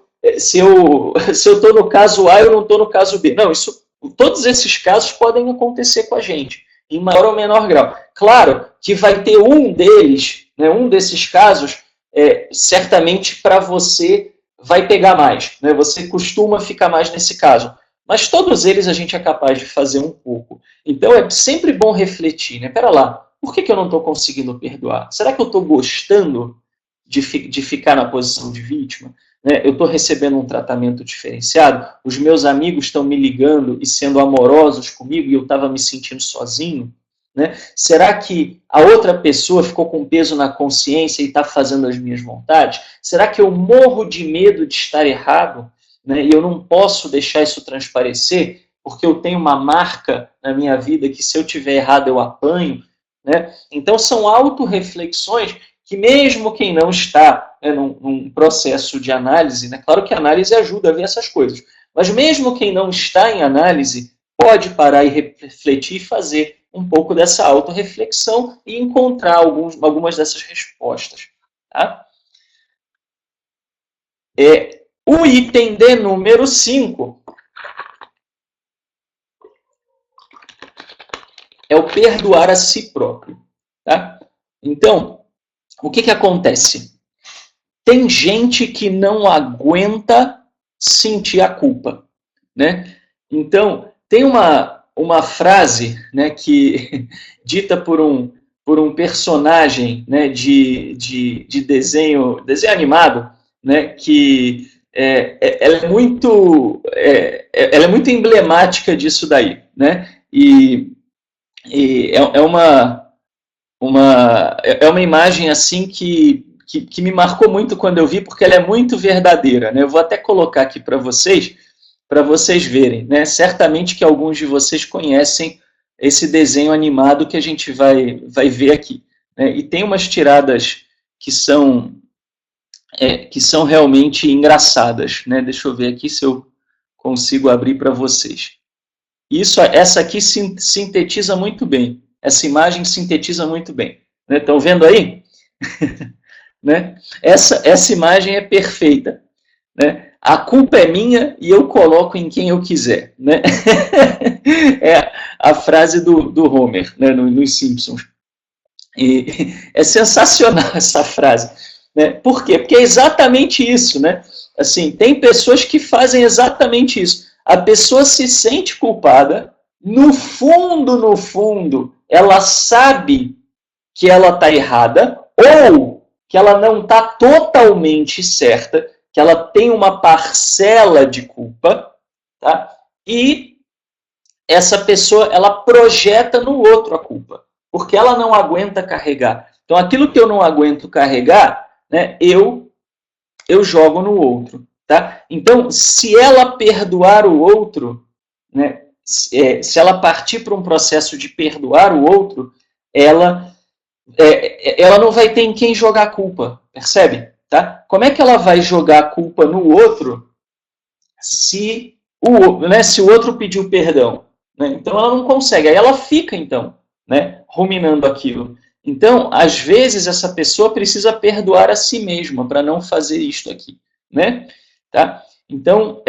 estou no caso A, eu não estou no caso B. Não, todos esses casos podem acontecer com a gente, em maior ou menor grau. Claro que vai ter um deles, né, um desses casos, certamente para você vai pegar mais. Né? Você costuma ficar mais nesse caso. Mas todos eles a gente é capaz de fazer um pouco. Então é sempre bom refletir. Né? Pera lá, por que eu não estou conseguindo perdoar? Será que eu estou gostando de ficar na posição de vítima? Né? Eu estou recebendo um tratamento diferenciado? Os meus amigos estão me ligando e sendo amorosos comigo e eu estava me sentindo sozinho? Né? Será que a outra pessoa ficou com peso na consciência e está fazendo as minhas vontades? Será que eu morro de medo de estar errado? Né? E eu não posso deixar isso transparecer porque eu tenho uma marca na minha vida que se eu tiver errado eu apanho? Né? Então são autorreflexões que mesmo quem não está num processo de análise, né? Claro que a análise ajuda a ver essas coisas, mas mesmo quem não está em análise pode parar e refletir e fazer um pouco dessa autorreflexão e encontrar algumas dessas respostas. Tá? O item de número 5 é o perdoar a si próprio. Tá? Então, o que acontece? Tem gente que não aguenta sentir a culpa. Né? Então, tem uma frase, né, que dita por um personagem, né, de desenho animado, né, que ela é muito emblemática disso daí, né? E é uma imagem assim que me marcou muito quando eu vi, porque ela é muito verdadeira, né? Eu vou até colocar aqui para vocês para vocês verem, né? Certamente que alguns de vocês conhecem esse desenho animado que a gente vai ver aqui, né? E tem umas tiradas que são realmente engraçadas, né? Deixa eu ver aqui se eu consigo abrir para vocês. Essa aqui sintetiza muito bem. Essa imagem sintetiza muito bem. Estão vendo aí? Né? Essa imagem é perfeita. Né? A culpa é minha e eu coloco em quem eu quiser. Né? É a frase do Homer, né? Nos Simpsons. E é sensacional essa frase. Né? Por quê? Porque é exatamente isso. Né? Assim, tem pessoas que fazem exatamente isso. A pessoa se sente culpada, no fundo, ela sabe que ela está errada, ou que ela não está totalmente certa, que ela tem uma parcela de culpa, tá? E essa pessoa, ela projeta no outro a culpa, porque ela não aguenta carregar. Então, aquilo que eu não aguento carregar, né, eu jogo no outro. Tá? Então, se ela perdoar o outro, né, se ela partir para um processo de perdoar o outro, ela não vai ter em quem jogar a culpa, percebe? Tá? Como é que ela vai jogar a culpa no outro se o outro pediu perdão? Né? Então, ela não consegue. Aí ela fica, então, né, ruminando aquilo. Então, às vezes, essa pessoa precisa perdoar a si mesma para não fazer isto aqui. Né? Tá? Então,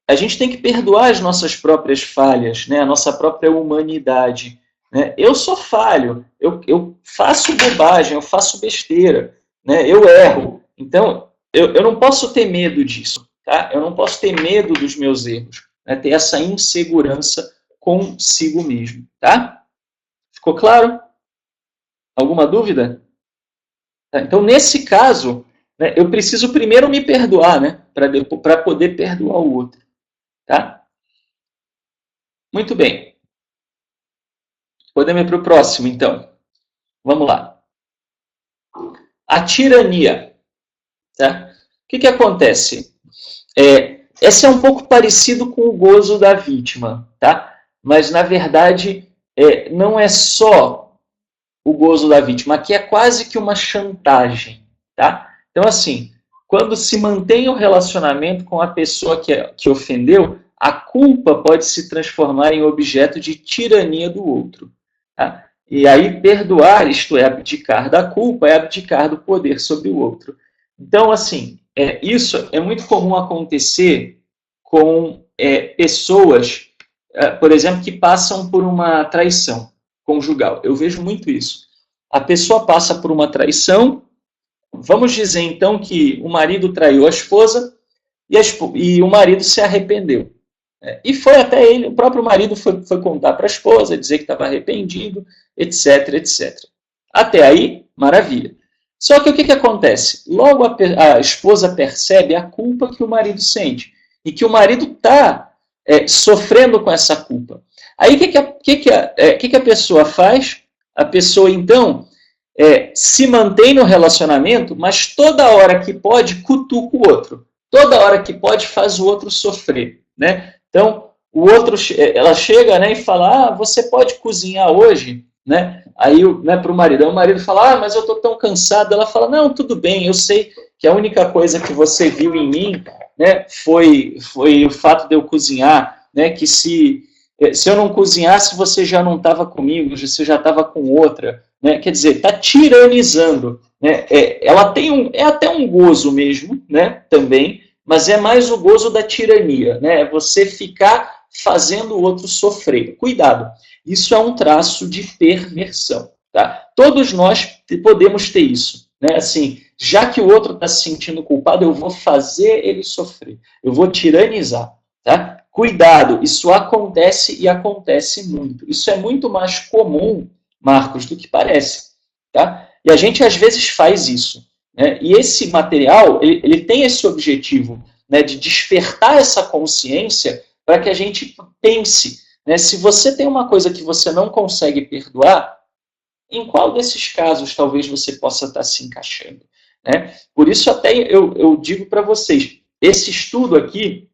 a gente tem que perdoar as nossas próprias falhas, né? A nossa própria humanidade. Né? Eu sou falho, eu faço bobagem, eu faço besteira, né? Eu erro. Então, eu não posso ter medo disso. Tá? Eu não posso ter medo dos meus erros. Né? Ter essa insegurança consigo mesmo. Tá? Ficou claro? Alguma dúvida? Tá? Então, nesse caso, né, eu preciso primeiro me perdoar, né, para poder perdoar o outro. Tá? Muito bem. Podemos ir para o próximo, então. Vamos lá. A tirania. Tá? O que acontece? Esse é um pouco parecido com o gozo da vítima, tá? Mas, na verdade, não é só o gozo da vítima. Aqui é quase que uma chantagem. Tá? Então, assim, quando se mantém o relacionamento com a pessoa que ofendeu, a culpa pode se transformar em objeto de tirania do outro. Tá? E aí, perdoar, isto é, abdicar da culpa, é abdicar do poder sobre o outro. Então, assim, isso é muito comum acontecer com pessoas, por exemplo, que passam por uma traição conjugal. Eu vejo muito isso. A pessoa passa por uma traição. Vamos dizer, então, que o marido traiu a esposa e o marido se arrependeu. E foi até ele, o próprio marido foi contar para a esposa, dizer que estava arrependido, etc, etc. Até aí, maravilha. Só que o que acontece? Logo a esposa percebe a culpa que o marido sente e que o marido está sofrendo com essa culpa. Aí o que a pessoa faz? A pessoa, então, se mantém no relacionamento, mas toda hora que pode, cutuca o outro. Toda hora que pode, faz o outro sofrer. Né? Então, ela chega, né, e fala, você pode cozinhar hoje? Né? Aí, né, para o marido fala, mas eu estou tão cansado. Ela fala, não, tudo bem, eu sei que a única coisa que você viu em mim, né, foi o fato de eu cozinhar, né, que se eu não cozinhasse, você já não estava comigo, você já estava com outra. Né? Quer dizer, está tiranizando. Né? Ela tem até um gozo mesmo, né, também, mas é mais o gozo da tirania. Né? É você ficar fazendo o outro sofrer. Cuidado, isso é um traço de perversão. Tá? Todos nós podemos ter isso. Né? Assim, já que o outro está se sentindo culpado, eu vou fazer ele sofrer. Eu vou tiranizar. Tá? Cuidado, isso acontece e acontece muito. Isso é muito mais comum, Marcos, do que parece. Tá? E a gente, às vezes, faz isso. Né? E esse material, ele tem esse objetivo, né, de despertar essa consciência para que a gente pense. Né? Se você tem uma coisa que você não consegue perdoar, em qual desses casos talvez você possa estar se encaixando? Né? Por isso, até eu digo para vocês, esse estudo aqui,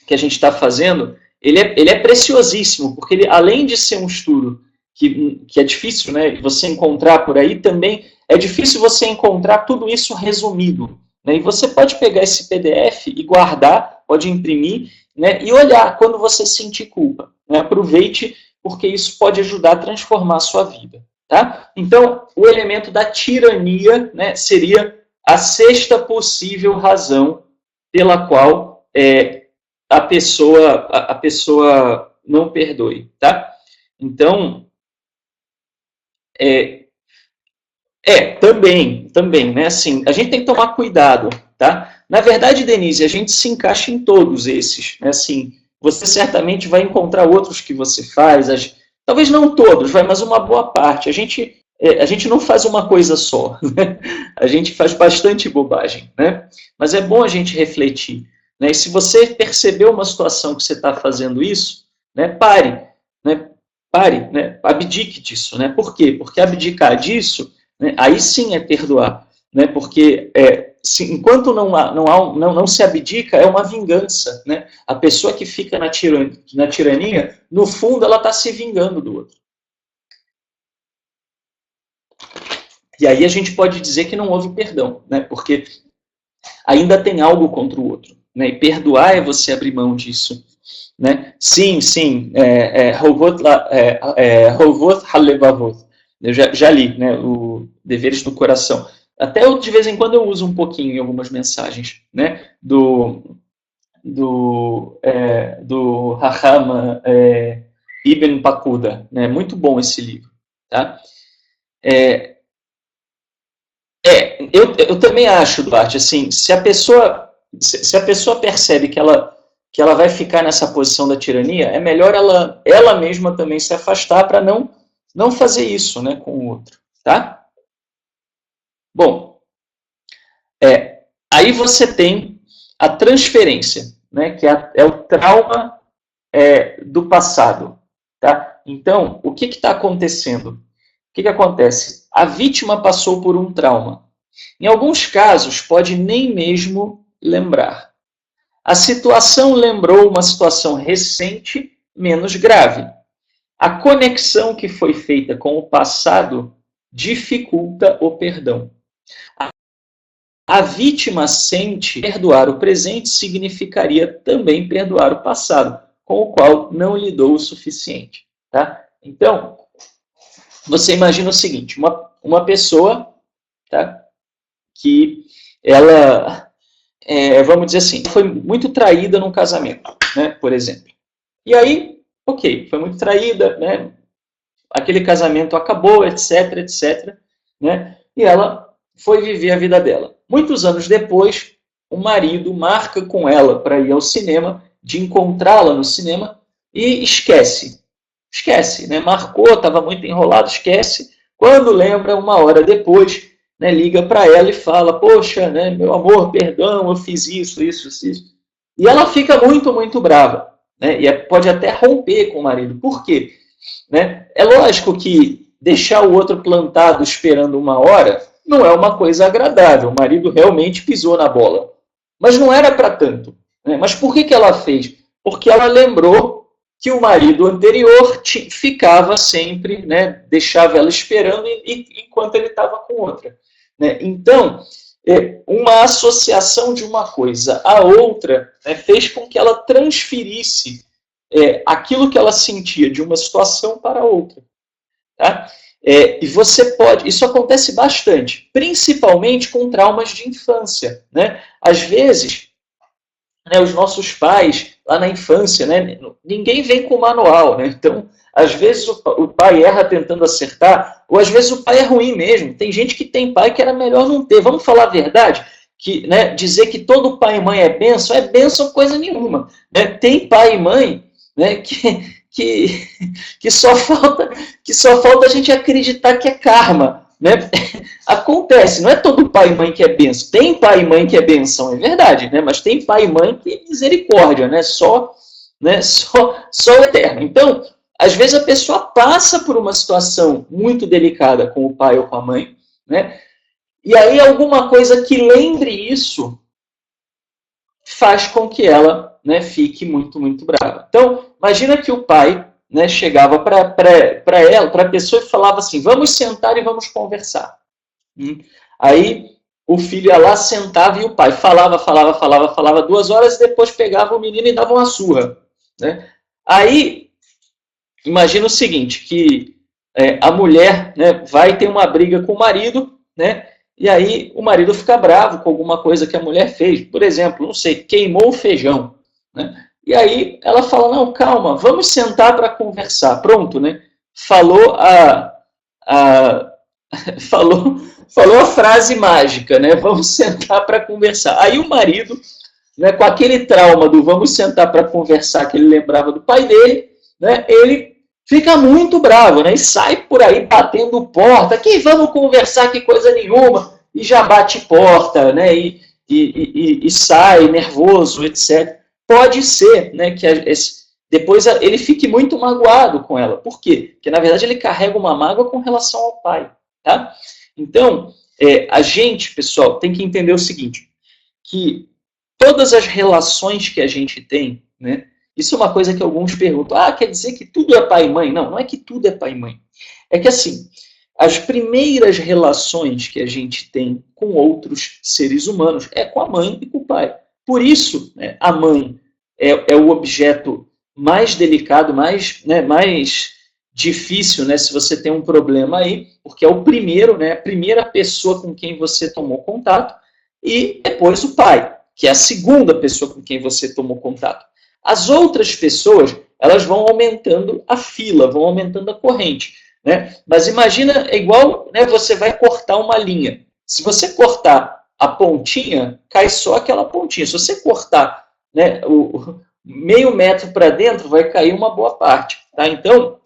que a gente está fazendo, ele é preciosíssimo, porque ele, além de ser um estudo que é difícil, né, você encontrar por aí, também é difícil você encontrar tudo isso resumido. Né, e você pode pegar esse PDF e guardar, pode imprimir, né, e olhar quando você sentir culpa. Né, aproveite, porque isso pode ajudar a transformar a sua vida. Tá? Então, o elemento da tirania, né, seria a sexta possível razão pela qual a pessoa não perdoe. Tá? Então, também, né? Assim, a gente tem que tomar cuidado, tá? Na verdade, Denise, a gente se encaixa em todos esses, né? Assim, você certamente vai encontrar outros que você faz, talvez não todos, mas uma boa parte. A gente não faz uma coisa só, né? A gente faz bastante bobagem, né? Mas é bom a gente refletir, né? E se você percebeu uma situação que você está fazendo isso, né? Pare, né? Abdique disso, né? Por quê? Porque abdicar disso, né? Aí sim é perdoar, né? Porque enquanto não se abdica, é uma vingança, né? A pessoa que fica na tirania, no fundo, ela está se vingando do outro. E aí a gente pode dizer que não houve perdão, né? Porque ainda tem algo contra o outro, né? E perdoar é você abrir mão disso. Né? Sim, Hovot Halevavot. Eu já li, né, o Deveres do Coração. Até eu, de vez em quando eu uso um pouquinho em algumas mensagens, né, do Rahama Ibn Pakuda. Né? Muito bom esse livro. Tá? Eu também acho, Duarte, assim, se a pessoa percebe que ela vai ficar nessa posição da tirania, é melhor ela mesma também se afastar para não fazer isso, né, com o outro, tá? Bom, aí você tem a transferência, né, que é o trauma do passado, tá? Então, o que está acontecendo? O que acontece? A vítima passou por um trauma. Em alguns casos, pode nem mesmo lembrar. A situação lembrou uma situação recente, menos grave. A conexão que foi feita com o passado dificulta o perdão. A vítima sente que perdoar o presente significaria também perdoar o passado, com o qual não lidou o suficiente. Tá? Então, você imagina o seguinte, uma pessoa, tá, que ela, vamos dizer assim, foi muito traída num casamento, né, por exemplo. E aí, ok, foi muito traída, né, aquele casamento acabou, etc, etc, né, e ela foi viver a vida dela. Muitos anos depois, o marido marca com ela para ir ao cinema, de encontrá-la no cinema, e esquece, né, marcou, estava muito enrolado, esquece. Quando lembra, uma hora depois, né, liga para ela e fala, poxa, né, meu amor, perdão, eu fiz isso. E ela fica muito, muito brava. Né, e pode até romper com o marido. Por quê? Né? É lógico que deixar o outro plantado esperando uma hora não é uma coisa agradável. O marido realmente pisou na bola. Mas não era para tanto. Né? Mas por que ela fez? Porque ela lembrou que o marido anterior ficava sempre, né, deixava ela esperando enquanto ele estava com outra. Né? Então, uma associação de uma coisa à outra, né, fez com que ela transferisse aquilo que ela sentia de uma situação para outra. Tá? E você pode... Isso acontece bastante, principalmente com traumas de infância. Né? Às vezes, né, os nossos pais, lá na infância, né, ninguém vem com manual. Né? Então, às vezes o pai erra tentando acertar, ou às vezes o pai é ruim mesmo. Tem gente que tem pai que era melhor não ter. Vamos falar a verdade? Que, né, dizer que todo pai e mãe é bênção coisa nenhuma. Né? Tem pai e mãe, né, que só falta a gente acreditar que é karma. Né? Acontece, não é todo pai e mãe que é bênção. Tem pai e mãe que é bênção, é verdade, né? Mas tem pai e mãe que é misericórdia, né? Só o eterno. Então, às vezes a pessoa passa por uma situação muito delicada com o pai ou com a mãe, né? E aí alguma coisa que lembre isso faz com que ela né, fique muito, muito brava. Então, imagina que o pai, né, chegava para a pessoa e falava assim, vamos sentar e vamos conversar. Aí o filho ia lá, sentava e o pai falava 2 horas e depois pegava o menino e dava uma surra. Né? Aí, imagina o seguinte, que a mulher, né, vai ter uma briga com o marido, né, e aí o marido fica bravo com alguma coisa que a mulher fez. Por exemplo, não sei, queimou o feijão. Né? E aí ela fala, não, calma, vamos sentar para conversar. Pronto, né? Falou a falou a frase mágica, né? Vamos sentar para conversar. Aí o marido, né, com aquele trauma do vamos sentar para conversar que ele lembrava do pai dele, né, ele fica muito bravo, né, e sai por aí batendo porta, que vamos conversar que coisa nenhuma, e já bate porta, né, e sai nervoso, etc. Pode ser, né, que depois ele fique muito magoado com ela. Por quê? Porque, na verdade, ele carrega uma mágoa com relação ao pai. Tá? Então, a gente, pessoal, tem que entender o seguinte, que todas as relações que a gente tem, né, isso é uma coisa que alguns perguntam, quer dizer que tudo é pai e mãe? Não, não é que tudo é pai e mãe. É que, assim, as primeiras relações que a gente tem com outros seres humanos é com a mãe e com o pai. Por isso, né, a mãe é o objeto mais delicado, mais difícil, né, se você tem um problema aí, porque é o primeiro, né, a primeira pessoa com quem você tomou contato, e depois o pai, que é a segunda pessoa com quem você tomou contato. As outras pessoas, elas vão aumentando a fila, vão aumentando a corrente, né? Mas imagina, é igual, né, você vai cortar uma linha. Se você cortar a pontinha, cai só aquela pontinha. Se você cortar, né, o meio metro para dentro, vai cair uma boa parte. Tá? Então,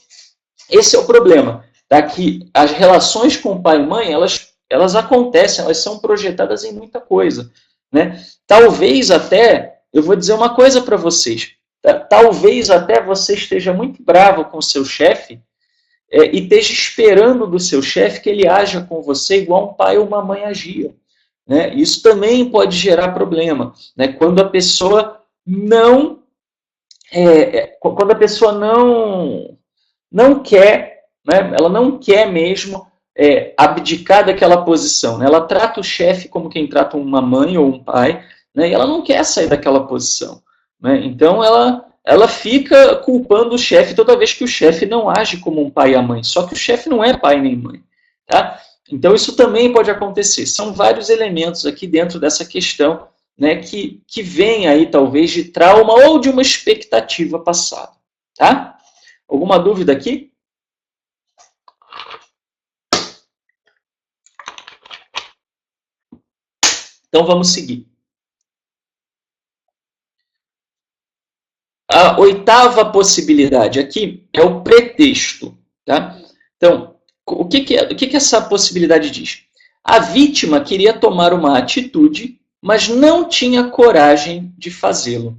esse é o problema. Tá? Que as relações com pai e mãe, elas acontecem, elas são projetadas em muita coisa. Né? Talvez até, eu vou dizer uma coisa para vocês, tá? Talvez até você esteja muito bravo com o seu chefe e esteja esperando do seu chefe que ele haja com você igual um pai ou uma mãe agia. Né? Isso também pode gerar problema. Né? Quando a pessoa não quer, né? Ela não quer mesmo abdicar daquela posição. Né? Ela trata o chefe como quem trata uma mãe ou um pai, né? E ela não quer sair daquela posição. Né? Então ela fica culpando o chefe toda vez que o chefe não age como um pai e a mãe. Só que o chefe não é pai nem mãe. Tá? Então isso também pode acontecer. São vários elementos aqui dentro dessa questão, né, que vem aí talvez de trauma ou de uma expectativa passada. Tá? Alguma dúvida aqui? Então vamos seguir. A oitava possibilidade aqui é o pretexto. Tá? Então, o que essa possibilidade diz? A vítima queria tomar uma atitude, mas não tinha coragem de fazê-lo.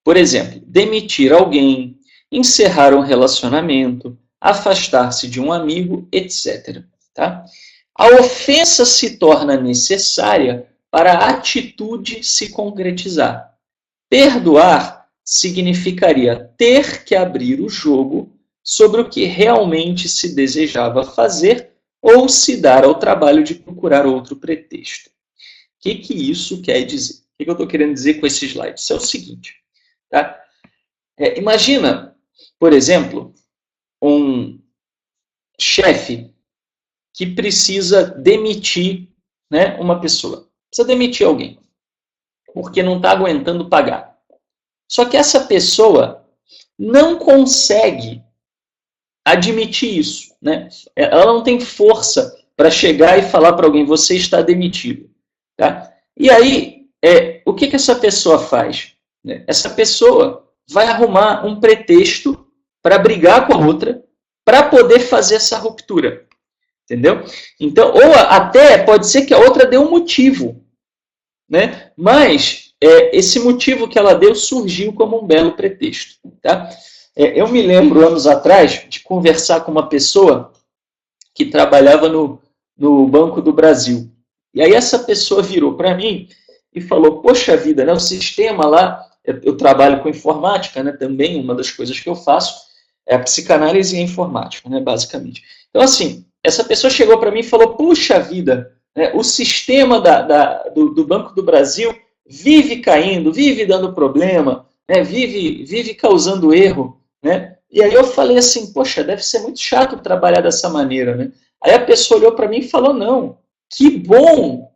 Por exemplo, demitir alguém, encerrar um relacionamento, afastar-se de um amigo, etc. Tá? A ofensa se torna necessária para a atitude se concretizar. Perdoar significaria ter que abrir o jogo sobre o que realmente se desejava fazer ou se dar ao trabalho de procurar outro pretexto. O que isso quer dizer? O que eu estou querendo dizer com esse slide? Isso é o seguinte. Tá? Imagina, por exemplo, um chefe que precisa demitir, né, uma pessoa. Precisa demitir alguém, porque não está aguentando pagar. Só que essa pessoa não consegue admitir isso. Né? Ela não tem força para chegar e falar para alguém, você está demitido. Tá? E aí, o que essa pessoa faz? Essa pessoa vai arrumar um pretexto para brigar com a outra, para poder fazer essa ruptura. Entendeu? Então, ou até pode ser que a outra dê um motivo. Né? Mas esse motivo que ela deu surgiu como um belo pretexto. Tá? Eu me lembro, anos atrás, de conversar com uma pessoa que trabalhava no Banco do Brasil. E aí essa pessoa virou para mim e falou, poxa vida, né, o sistema lá eu trabalho com informática, né, também, uma das coisas que eu faço é a psicanálise e a informática, né, basicamente. Então, assim, essa pessoa chegou para mim e falou, puxa vida, né, o sistema do Banco do Brasil vive caindo, vive dando problema, né, vive causando erro, né? E aí eu falei assim, poxa, deve ser muito chato trabalhar dessa maneira, né? Aí a pessoa olhou para mim e falou, não, que bom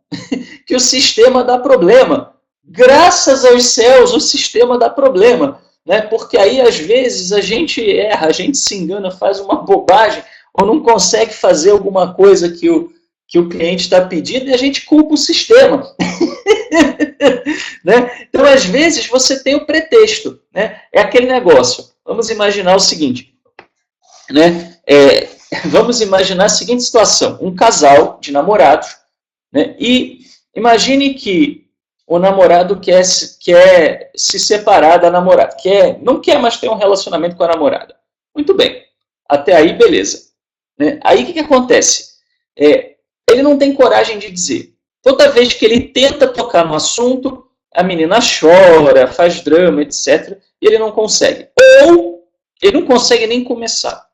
que o sistema dá problema. Graças aos céus, o sistema dá problema, né? Porque aí, às vezes, a gente erra, a gente se engana, faz uma bobagem, ou não consegue fazer alguma coisa que o cliente está pedindo e a gente culpa o sistema. Né? Então, às vezes, você tem o pretexto. Né? É aquele negócio. Vamos imaginar o seguinte. Né? Vamos imaginar a seguinte situação. Um casal de namorados, né? E imagine que o namorado quer se separar da namorada. Não quer mais ter um relacionamento com a namorada. Muito bem. Até aí, beleza. Né? Aí, o que acontece? Ele não tem coragem de dizer. Toda vez que ele tenta tocar no assunto, a menina chora, faz drama, etc. E ele não consegue. Ou ele não consegue nem começar.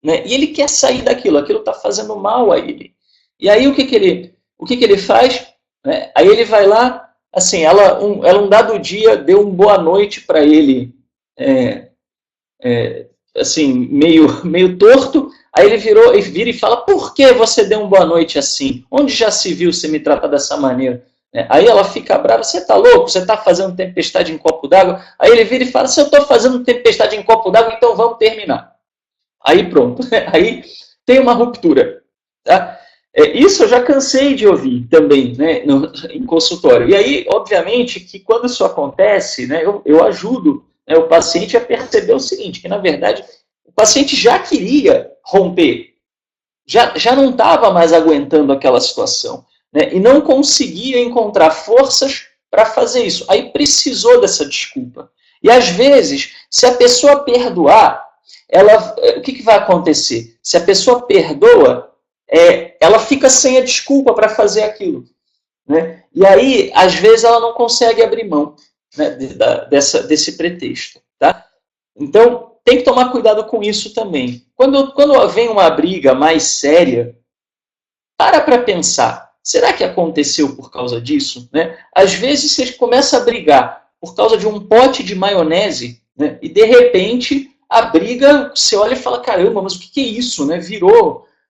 Né? E ele quer sair daquilo. Aquilo está fazendo mal a ele. E aí o que ele faz? Né? Aí ele vai lá, assim, ela um dado dia deu um boa noite para ele, assim, meio torto. Aí ele vira e fala, por que você deu um boa noite assim? Onde já se viu você me tratar dessa maneira? Aí ela fica brava, você tá louco? Você tá fazendo tempestade em copo d'água? Aí ele vira e fala, se eu tô fazendo tempestade em copo d'água, então vamos terminar. Aí pronto, aí tem uma ruptura. Tá? Isso eu já cansei de ouvir também, né, em consultório. E aí, obviamente, que quando isso acontece, né, eu ajudo, né, o paciente a perceber o seguinte, que na verdade o paciente já queria romper, já não estava mais aguentando aquela situação, né, e não conseguia encontrar forças para fazer isso. Aí precisou dessa desculpa. E às vezes, se a pessoa perdoar, o que vai acontecer? Se a pessoa perdoa, ela fica sem a desculpa para fazer aquilo. Né? E aí, às vezes, ela não consegue abrir mão, né, desse pretexto. Tá? Então, tem que tomar cuidado com isso também. Quando vem uma briga mais séria, para pensar, será que aconteceu por causa disso? Né? Às vezes, você começa a brigar por causa de um pote de maionese, né, e, de repente, a briga, você olha e fala, caramba, mas o que é isso? Né?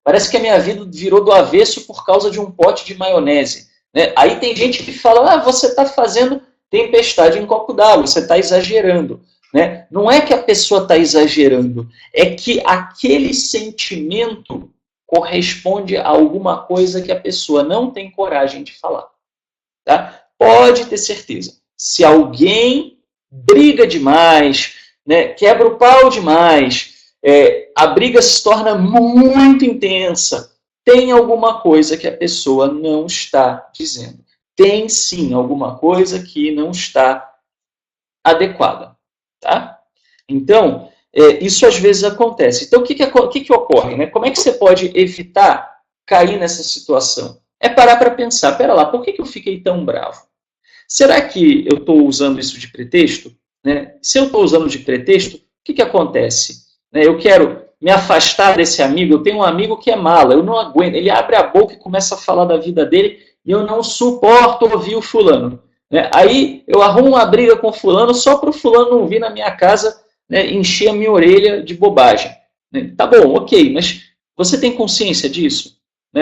Parece que a minha vida virou do avesso por causa de um pote de maionese. Né? Aí tem gente que fala, você está fazendo tempestade em copo d'água, você está exagerando. Né? Não é que a pessoa está exagerando, é que aquele sentimento corresponde a alguma coisa que a pessoa não tem coragem de falar. Tá? Pode ter certeza. Se alguém briga demais, né, quebra o pau demais, a briga se torna muito intensa, tem alguma coisa que a pessoa não está dizendo. Tem sim alguma coisa que não está adequada. Tá? Então, isso às vezes acontece. Então, o que ocorre? Né? Como é que você pode evitar cair nessa situação? É parar para pensar, pera lá, por que eu fiquei tão bravo? Será que eu estou usando isso de pretexto? Né? Se eu estou usando de pretexto, o que acontece? Eu quero me afastar desse amigo, eu tenho um amigo que é mala, eu não aguento, ele abre a boca e começa a falar da vida dele e eu não suporto ouvir o fulano. Aí eu arrumo uma briga com o fulano só para o fulano não vir na minha casa, né, encher a minha orelha de bobagem. Tá bom, ok, mas você tem consciência disso?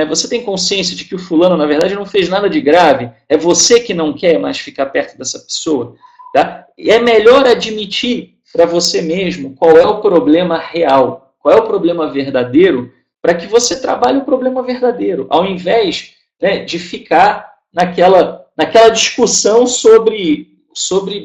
Você tem consciência de que o fulano, na verdade, não fez nada de grave? É você que não quer mais ficar perto dessa pessoa? Tá? E é melhor admitir para você mesmo qual é o problema real, qual é o problema verdadeiro, para que você trabalhe o problema verdadeiro, ao invés, né, de ficar naquela discussão sobre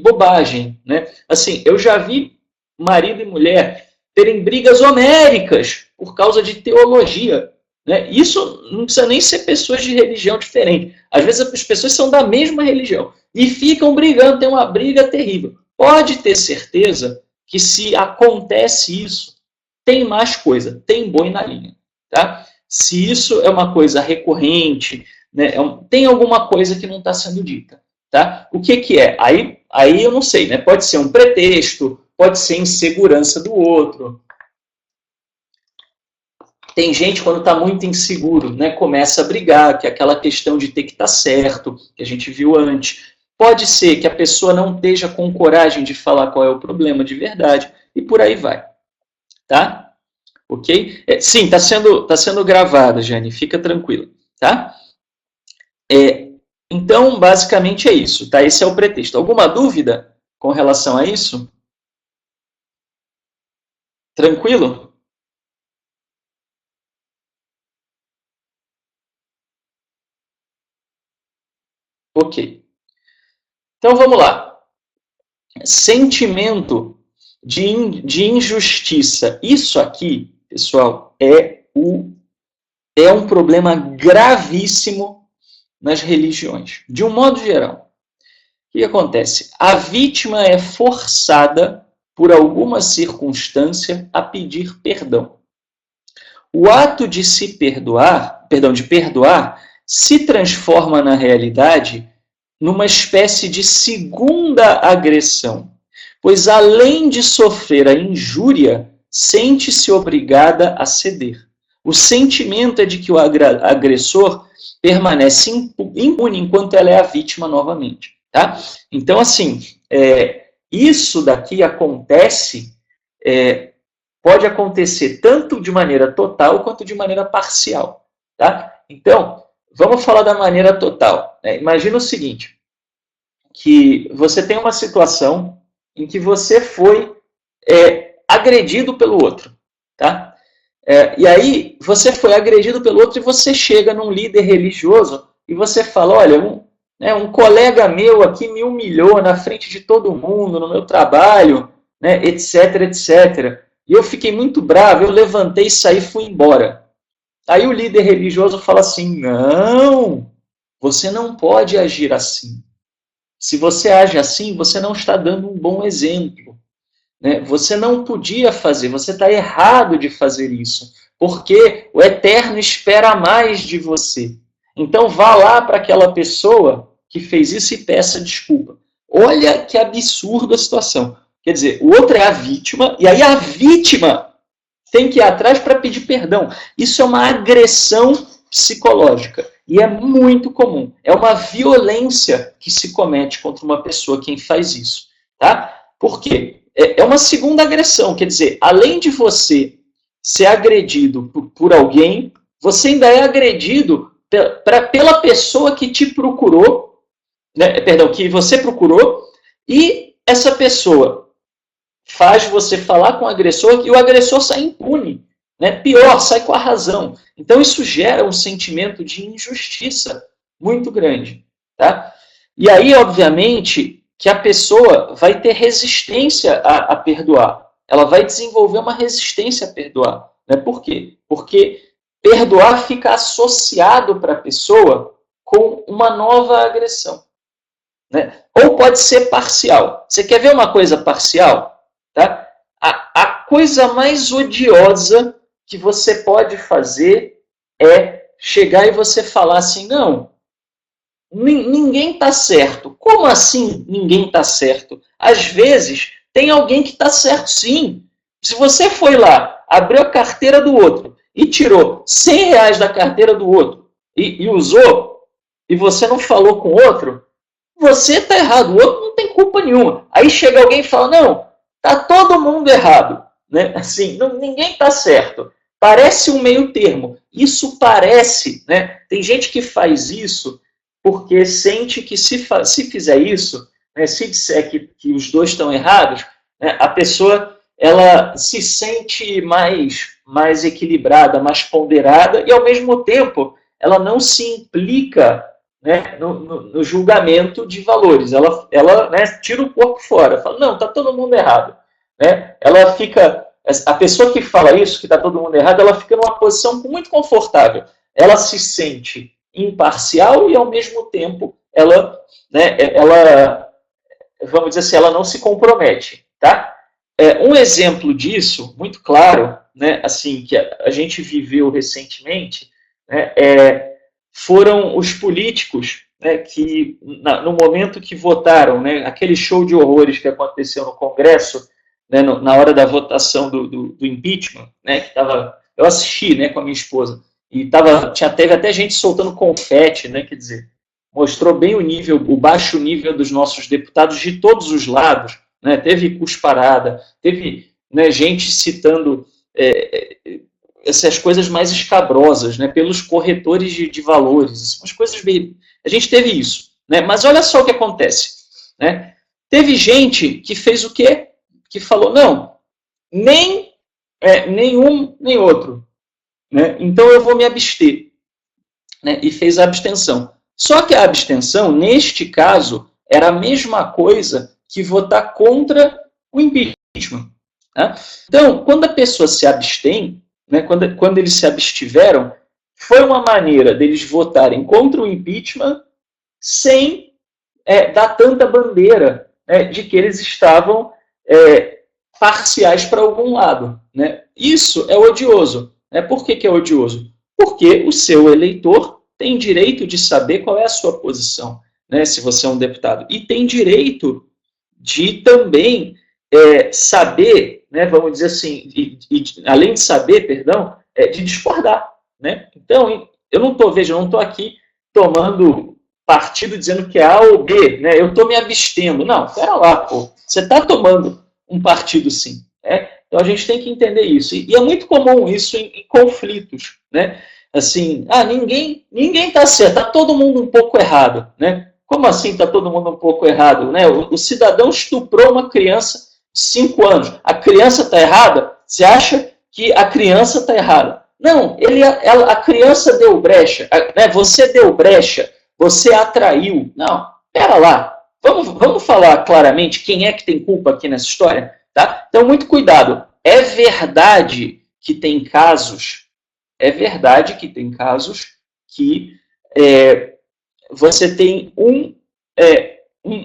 bobagem. Né? Assim, eu já vi marido e mulher terem brigas homéricas por causa de teologia. Né? Isso não precisa nem ser pessoas de religião diferente. Às vezes as pessoas são da mesma religião e ficam brigando, tem uma briga terrível. Pode ter certeza que se acontece isso, tem mais coisa, tem boi na linha. Tá? Se isso é uma coisa recorrente, né, tem alguma coisa que não está sendo dita. Tá? O que, que é? Aí eu não sei, né? Pode ser um pretexto, pode ser insegurança do outro. Tem gente, quando está muito inseguro, né, começa a brigar, que é aquela questão de ter que estar certo, que a gente viu antes. Pode ser que a pessoa não esteja com coragem de falar qual é o problema de verdade, e por aí vai. Tá? Ok? Sim, tá sendo gravada, Jane, fica tranquila. Tá? Então, basicamente é isso, tá? Esse é o pretexto. Alguma dúvida com relação a isso? Tranquilo? Ok. Então, vamos lá. Sentimento de injustiça. Isso aqui, pessoal, é um problema gravíssimo nas religiões, de um modo geral. O que acontece? A vítima é forçada, por alguma circunstância, a pedir perdão. O ato de se perdoar, perdão, de perdoar, se transforma na realidade numa espécie de segunda agressão, pois além de sofrer a injúria, sente-se obrigada a ceder. O sentimento é de que o agressor permanece impune enquanto ela é a vítima novamente. Tá? Então, assim, isso daqui acontece, pode acontecer tanto de maneira total quanto de maneira parcial. Tá? Então, vamos falar da maneira total. Imagina o seguinte, que você tem uma situação em que você foi agredido pelo outro. Tá? E aí, você foi agredido pelo outro e você chega num líder religioso e você fala, olha, um colega meu aqui me humilhou na frente de todo mundo, no meu trabalho, né, etc, etc. E eu fiquei muito bravo, eu levantei, saí e fui embora. Aí o líder religioso fala assim, não, você não pode agir assim. Se você age assim, você não está dando um bom exemplo. Né? Você não podia fazer, você está errado de fazer isso, porque o Eterno espera mais de você. Então vá lá para aquela pessoa que fez isso e peça desculpa. Olha que absurda a situação. Quer dizer, o outro é a vítima, e aí a vítima tem que ir atrás para pedir perdão. Isso é uma agressão psicológica. E é muito comum. É uma violência que se comete contra uma pessoa quem faz isso. Tá? Por quê? É uma segunda agressão. Quer dizer, além de você ser agredido por alguém, você ainda é agredido pela pessoa que te procurou, né? Perdão, que você procurou, e essa pessoa faz você falar com o agressor e o agressor sai impune. Né? Pior, sai com a razão. Então isso gera um sentimento de injustiça muito grande. Tá? E aí, obviamente, que a pessoa vai ter resistência a perdoar. Ela vai desenvolver uma resistência a perdoar. Né? Por quê? Porque perdoar fica associado para a pessoa com uma nova agressão. Né? Ou pode ser parcial. Você quer ver uma coisa parcial? Tá? A coisa mais odiosa que você pode fazer é chegar e você falar assim, não, ninguém está certo. Como assim ninguém está certo? Às vezes, tem alguém que está certo sim. Se você foi lá, abriu a carteira do outro e tirou R$ 100 da carteira do outro e usou, e você não falou com o outro, você está errado, o outro não tem culpa nenhuma. Aí chega alguém e fala, não, está todo mundo errado. Né? Assim, ninguém está certo. Parece um meio termo. Isso parece, né? Tem gente que faz isso porque sente que se fizer isso, né, se disser que os dois estão errados, né, a pessoa ela se sente mais equilibrada, mais ponderada e, ao mesmo tempo, ela não se implica, né, no julgamento de valores. Ela né, tira o corpo fora, fala, não, está todo mundo errado. Né? Ela fica... A pessoa que fala isso, que está todo mundo errado, ela fica numa posição muito confortável. Ela se sente imparcial e, ao mesmo tempo, ela vamos dizer assim, ela não se compromete. Tá? Um exemplo disso, muito claro, né, assim, que a gente viveu recentemente, né, foram os políticos né, que no momento que votaram, né, aquele show de horrores que aconteceu no Congresso, né, na hora da votação do impeachment, né, que eu assisti, né, com a minha esposa, e teve até gente soltando confete, né, quer dizer, mostrou bem o baixo nível dos nossos deputados de todos os lados, né, teve cusparada, teve, né, gente citando essas coisas mais escabrosas, né, pelos corretores de valores, umas coisas bem... A gente teve isso, né, mas olha só o que acontece, né, teve gente que fez o quê? Que falou, não, nem um nem outro, né, então eu vou me abster, né, e fez a abstenção. Só que a abstenção, neste caso, era a mesma coisa que votar contra o impeachment. Né? Então, quando a pessoa se abstém, né, quando eles se abstiveram, foi uma maneira deles votarem contra o impeachment sem dar tanta bandeira, né, de que eles estavam parciais para algum lado. Né? Isso é odioso. Né? Por que é odioso? Porque o seu eleitor tem direito de saber qual é a sua posição, né, se você é um deputado. E tem direito de também saber, né, vamos dizer assim, além de saber, perdão, de discordar. Né? Então, eu não estou aqui tomando partido dizendo que é A ou B, né? Eu estou me abstendo. Não, pera lá, pô. Você está tomando um partido sim. Né? Então a gente tem que entender isso. E é muito comum isso em conflitos, né? Assim, ninguém está certo, está todo mundo um pouco errado, né? Como assim está todo mundo um pouco errado? Né? O cidadão estuprou uma criança de 5 anos. A criança está errada? Você acha que a criança está errada? Não, a criança deu brecha, né? Você deu brecha, você atraiu. Não, pera lá. Vamos falar claramente quem é que tem culpa aqui nessa história? Tá? Então, muito cuidado. É verdade que tem casos que você tem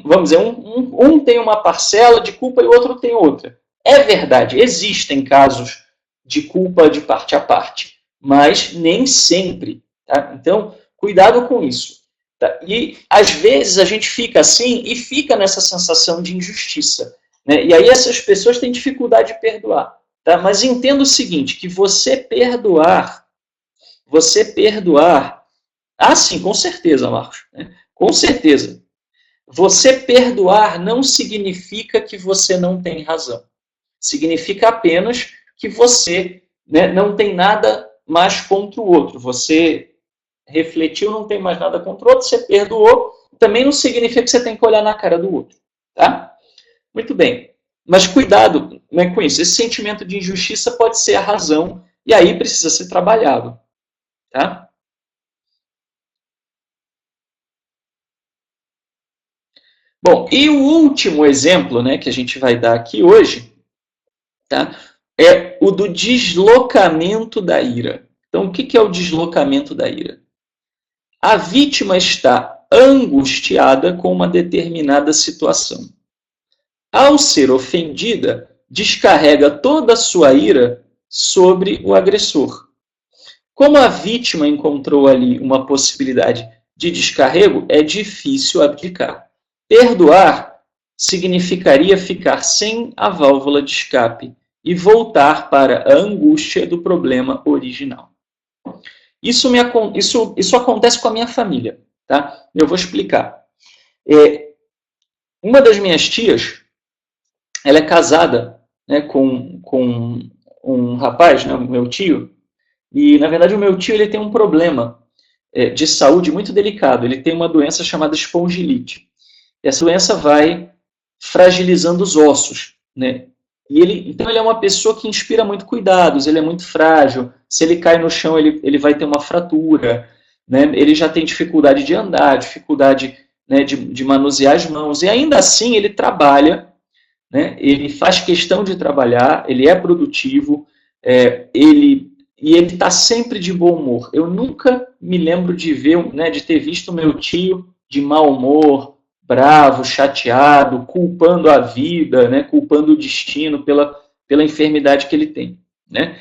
vamos dizer, um tem uma parcela de culpa e o outro tem outra. É verdade, existem casos de culpa de parte a parte, mas nem sempre. Tá? Então, cuidado com isso. Tá? E, às vezes, a gente fica assim e fica nessa sensação de injustiça. Né? E aí essas pessoas têm dificuldade de perdoar. Tá? Mas entenda o seguinte, que você perdoar, sim, com certeza, Marcos, né? Com certeza. Você perdoar não significa que você não tem razão. Significa apenas que você, né, não tem nada mais contra o outro. Você refletiu, não tem mais nada contra o outro, você perdoou, também não significa que você tem que olhar na cara do outro. Tá? Muito bem. Mas cuidado, né, com isso. Esse sentimento de injustiça pode ser a razão, e aí precisa ser trabalhado. Tá? Bom, e o último exemplo, né, que a gente vai dar aqui hoje, tá, é o do deslocamento da ira. Então, o que é o deslocamento da ira? A vítima está angustiada com uma determinada situação. Ao ser ofendida, descarrega toda a sua ira sobre o agressor. Como a vítima encontrou ali uma possibilidade de descarrego, é difícil abdicar. Perdoar significaria ficar sem a válvula de escape e voltar para a angústia do problema original. Isso acontece com a minha família. Tá? Eu vou explicar. Uma das minhas tias, ela é casada, né, com um rapaz, né, meu tio, e, na verdade, o meu tio ele tem um problema de saúde muito delicado. Ele tem uma doença chamada espondilite. Essa doença vai fragilizando os ossos, né? Então ele é uma pessoa que inspira muito cuidados, ele é muito frágil. Se ele cai no chão, ele vai ter uma fratura, né? Ele já tem dificuldade de andar, dificuldade, né, de manusear as mãos, e ainda assim ele trabalha, né? Ele faz questão de trabalhar, ele é produtivo, ele está sempre de bom humor. Eu nunca me lembro de ver, né, de ter visto meu tio de mau humor, bravo, chateado, culpando a vida, né, culpando o destino pela enfermidade que ele tem. Né?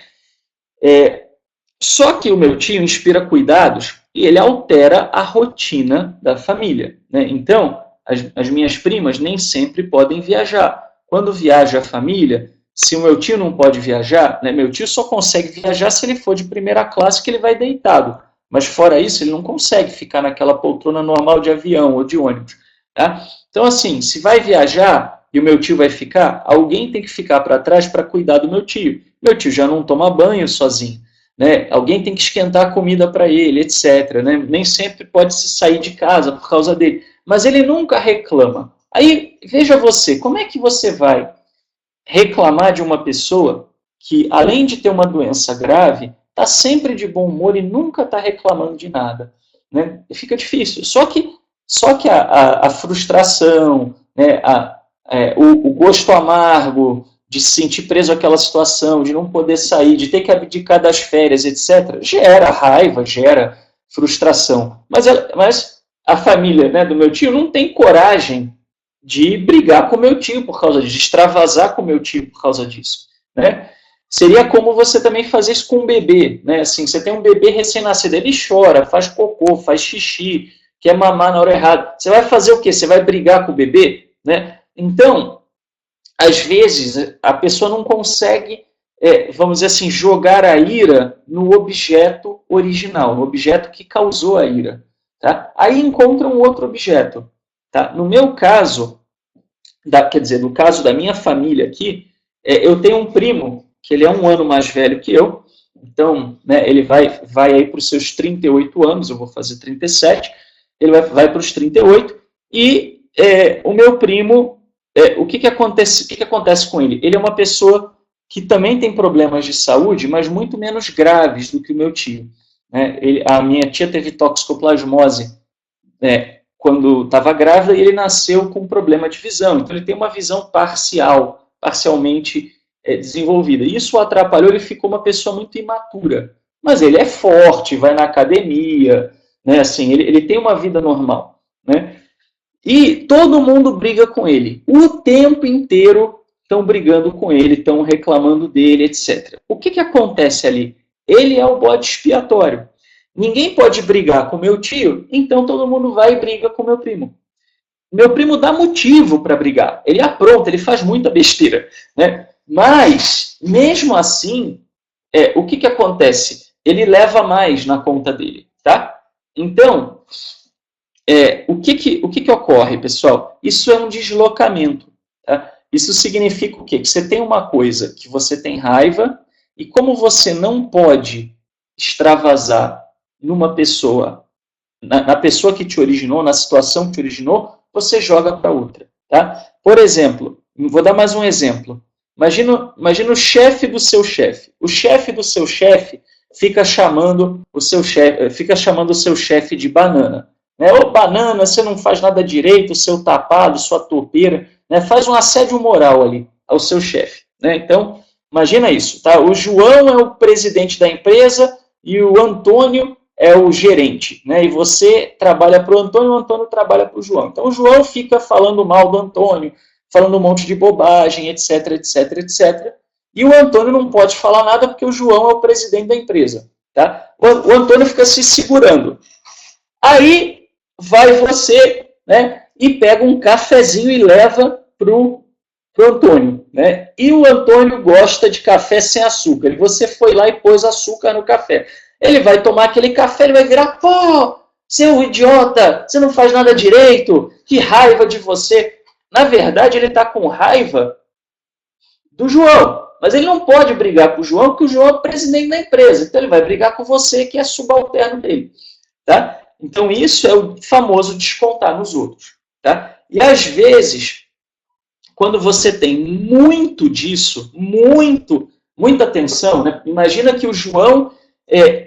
Só que o meu tio inspira cuidados e ele altera a rotina da família, né? Então, as minhas primas nem sempre podem viajar. Quando viaja a família, se o meu tio não pode viajar, né, meu tio só consegue viajar se ele for de primeira classe, que ele vai deitado. Mas fora isso, ele não consegue ficar naquela poltrona normal de avião ou de ônibus. Tá? Então, assim, se vai viajar e o meu tio vai ficar, alguém tem que ficar para trás para cuidar do meu tio. Meu tio já não toma banho sozinho. Né? Alguém tem que esquentar a comida para ele, etc. Né? Nem sempre pode se sair de casa por causa dele. Mas ele nunca reclama. Aí, veja você, como é que você vai reclamar de uma pessoa que, além de ter uma doença grave, está sempre de bom humor e nunca está reclamando de nada? Né? Fica difícil. Só que a frustração, né, o gosto amargo de se sentir preso àquela situação, de não poder sair, de ter que abdicar das férias, etc., gera raiva, gera frustração. Mas a família, né, do meu tio não tem coragem de brigar com meu tio por causa disso, de extravasar com meu tio por causa disso. Né? Seria como você também fazer isso com um bebê. Né? Assim, você tem um bebê recém-nascido, ele chora, faz cocô, faz xixi, quer mamar na hora errada. Você vai fazer o quê? Você vai brigar com o bebê? Né? Então, às vezes, a pessoa não consegue, vamos dizer assim, jogar a ira no objeto original, no objeto que causou a ira. Tá? Aí encontra um outro objeto. Tá? No meu caso, quer dizer, no caso da minha família aqui, eu tenho um primo, que ele é 1 ano mais velho que eu, então, né, ele vai aí para os seus 38 anos, eu vou fazer 37, ele vai para os 38, e o meu primo, o que acontece com ele? Ele é uma pessoa que também tem problemas de saúde, mas muito menos graves do que o meu tio. Né? A minha tia teve toxoplasmose, quando estava grávida, e ele nasceu com problema de visão. Então, ele tem uma visão parcialmente desenvolvida. Isso o atrapalhou, ele ficou uma pessoa muito imatura. Mas ele é forte, vai na academia, né? Assim, ele tem uma vida normal. Né? E todo mundo briga com ele. O tempo inteiro estão brigando com ele, estão reclamando dele, etc. O que acontece ali? Ele é o bode expiatório. Ninguém pode brigar com meu tio, então todo mundo vai e briga com meu primo. Meu primo dá motivo para brigar. Ele apronta, ele faz muita besteira. Né? Mas, mesmo assim, o que acontece? Ele leva mais na conta dele. Tá? Então, o que ocorre, pessoal? Isso é um deslocamento. Tá? Isso significa o quê? Que você tem uma coisa que você tem raiva, e como você não pode extravasar numa pessoa, na pessoa que te originou, na situação que te originou, você joga para outra. Tá? Por exemplo, vou dar mais um exemplo. Imagina o chefe do seu chefe. O chefe do seu chefe fica chamando o seu chefe de banana. Né? Ô, banana, você não faz nada direito, seu tapado, sua topeira. Né? Faz um assédio moral ali ao seu chefe. Né? Então, imagina isso. Tá? O João é o presidente da empresa e o Antônio é o gerente. Né? E você trabalha para o Antônio trabalha para o João. Então, o João fica falando mal do Antônio, falando um monte de bobagem, etc, etc, etc. E o Antônio não pode falar nada porque o João é o presidente da empresa. Tá? O Antônio fica se segurando. Aí vai você, né, e pega um cafezinho e leva pro Antônio. Né? E o Antônio gosta de café sem açúcar. E você foi lá e pôs açúcar no café. Ele vai tomar aquele café, ele vai virar, pô, seu idiota, você não faz nada direito, que raiva de você. Na verdade, ele está com raiva do João. Mas ele não pode brigar com o João, porque o João é o presidente da empresa. Então ele vai brigar com você, que é subalterno dele. Tá? Então isso é o famoso descontar nos outros. Tá? E às vezes, quando você tem muito disso, muita tensão, né? Imagina que o João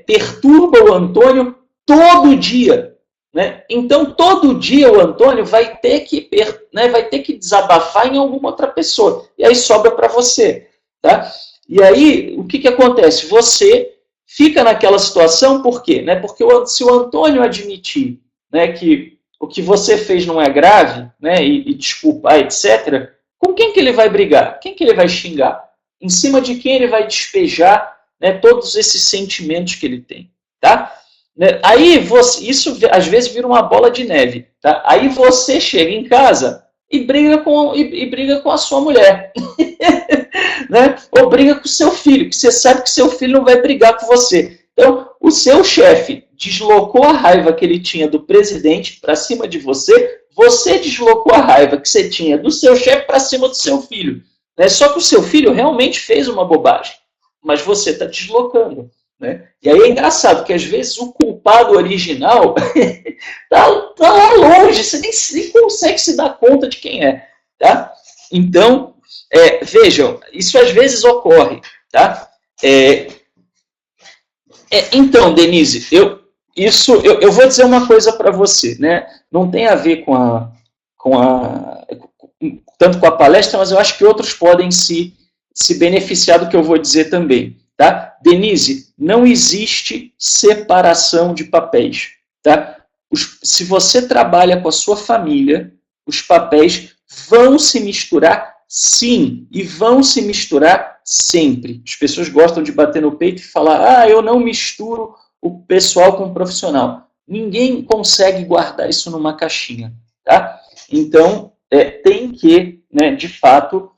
perturba o Antônio todo dia. Né? Então, todo dia o Antônio vai ter que desabafar em alguma outra pessoa. E aí sobra para você. Tá? E aí, o que acontece? Você fica naquela situação, por quê? Né? Porque se o Antônio admitir, né, que o que você fez não é grave, né, e desculpar, etc., com quem que ele vai brigar? Quem que ele vai xingar? Em cima de quem ele vai despejar, né, todos esses sentimentos que ele tem. Tá? Né? Aí isso às vezes vira uma bola de neve. Tá? Aí você chega em casa e briga com a sua mulher. Né? Ou briga com o seu filho, que você sabe que seu filho não vai brigar com você. Então, o seu chefe deslocou a raiva que ele tinha do presidente para cima de você, você deslocou a raiva que você tinha do seu chefe para cima do seu filho. Né? Só que o seu filho realmente fez uma bobagem, mas você está deslocando. Né? E aí é engraçado que às vezes o culpado original está lá longe, você nem consegue se dar conta de quem é. Tá? Então, vejam, isso às vezes ocorre. Tá? Então, Denise, eu vou dizer uma coisa para você. Né? Não tem a ver tanto com a palestra, mas eu acho que outros podem se beneficiar do que eu vou dizer também. Tá? Denise, não existe separação de papéis. Tá? Se você trabalha com a sua família, os papéis vão se misturar, sim, e vão se misturar sempre. As pessoas gostam de bater no peito e falar, eu não misturo o pessoal com o profissional. Ninguém consegue guardar isso numa caixinha. Tá? Então, tem que, né, de fato,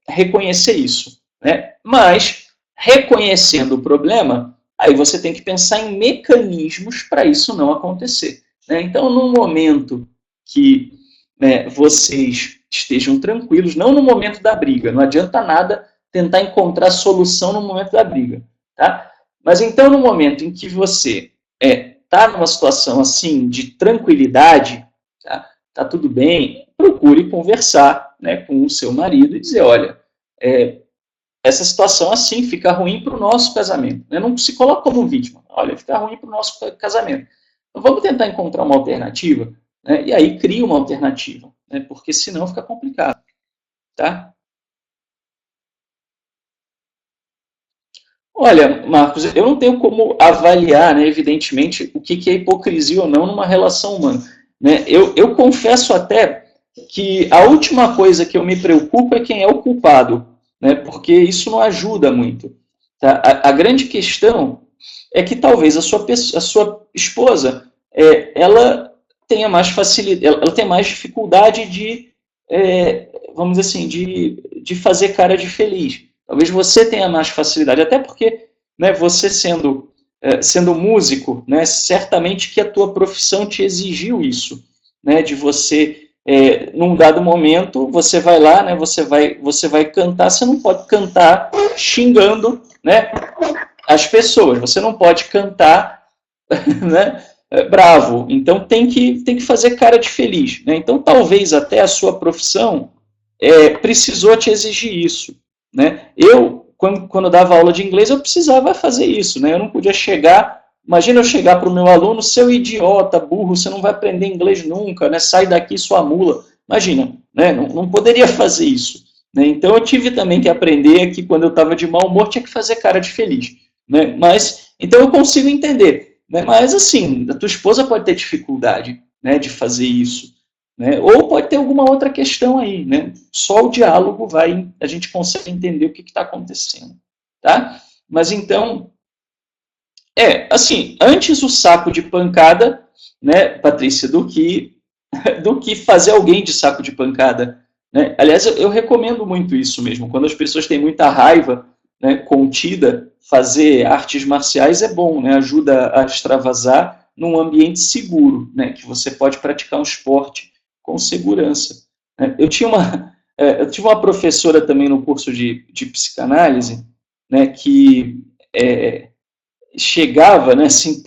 reconhecer isso. Né? Mas, reconhecendo o problema, aí você tem que pensar em mecanismos para isso não acontecer. Né? Então, no momento que, né, vocês estejam tranquilos, não no momento da briga, não adianta nada tentar encontrar solução no momento da briga. Tá? Mas então, no momento em que você está numa situação assim de tranquilidade, tá tudo bem, procure conversar, né, com o seu marido e dizer, olha, essa situação assim fica ruim para o nosso casamento. Né? Não se coloca como vítima. Olha, fica ruim para o nosso casamento. Então, vamos tentar encontrar uma alternativa, né? E aí cria uma alternativa, né? Porque senão fica complicado. Tá? Olha, Marcos, eu não tenho como avaliar, né, evidentemente, o que é hipocrisia ou não numa relação humana. Né? Eu confesso até que a última coisa que eu me preocupo é quem é o culpado, né? Porque isso não ajuda muito. Tá? A grande questão é que talvez a sua esposa ela tenha mais facilidade, ela tem mais dificuldade de, vamos dizer assim, de fazer cara de feliz. Talvez você tenha mais facilidade, até porque, né, você sendo músico, né, certamente que a tua profissão te exigiu isso, né, de você, num dado momento, você vai lá, né, você vai cantar, você não pode cantar xingando, né, as pessoas, você não pode cantar né, bravo, então tem que fazer cara de feliz. Né? Então talvez até a sua profissão precisou te exigir isso. Né? Eu, quando dava aula de inglês, eu precisava fazer isso. Né? Eu não podia chegar, imagina eu chegar para o meu aluno, seu idiota, burro, você não vai aprender inglês nunca, né? Sai daqui sua mula. Imagina, né? Não poderia fazer isso. Né? Então eu tive também que aprender que quando eu estava de mau humor tinha que fazer cara de feliz. Né? Mas, então eu consigo entender. Né? Mas assim, a tua esposa pode ter dificuldade, né, de fazer isso. Né? Ou pode ter alguma outra questão aí. Né? Só o diálogo a gente consegue entender o que está acontecendo. Tá? Mas então, assim, antes o saco de pancada, né, Patrícia, do que fazer alguém de saco de pancada. Né? Aliás, eu recomendo muito isso mesmo. Quando as pessoas têm muita raiva, né, contida, fazer artes marciais é bom, né? Ajuda a extravasar num ambiente seguro, né? Que você pode praticar um esporte com segurança. Né? Eu tive uma professora também no curso de psicanálise, né, que chegava, né, assim,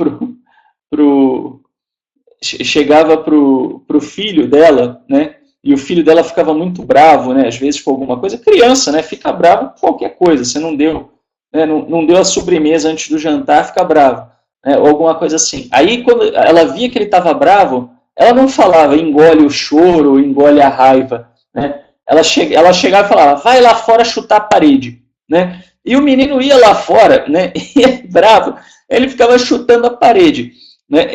chegava pro filho dela, né, e o filho dela ficava muito bravo, né, às vezes com alguma coisa. Criança, né, fica bravo com qualquer coisa. Você não deu, né, não deu a sobremesa antes do jantar, fica bravo, né, ou alguma coisa assim. Aí, quando ela via que ele estava bravo, ela não falava engole o choro, engole a raiva. Né, ela chegava e falava, vai lá fora chutar a parede. Né, e o menino ia lá fora, né, e bravo, ele ficava chutando a parede. Né?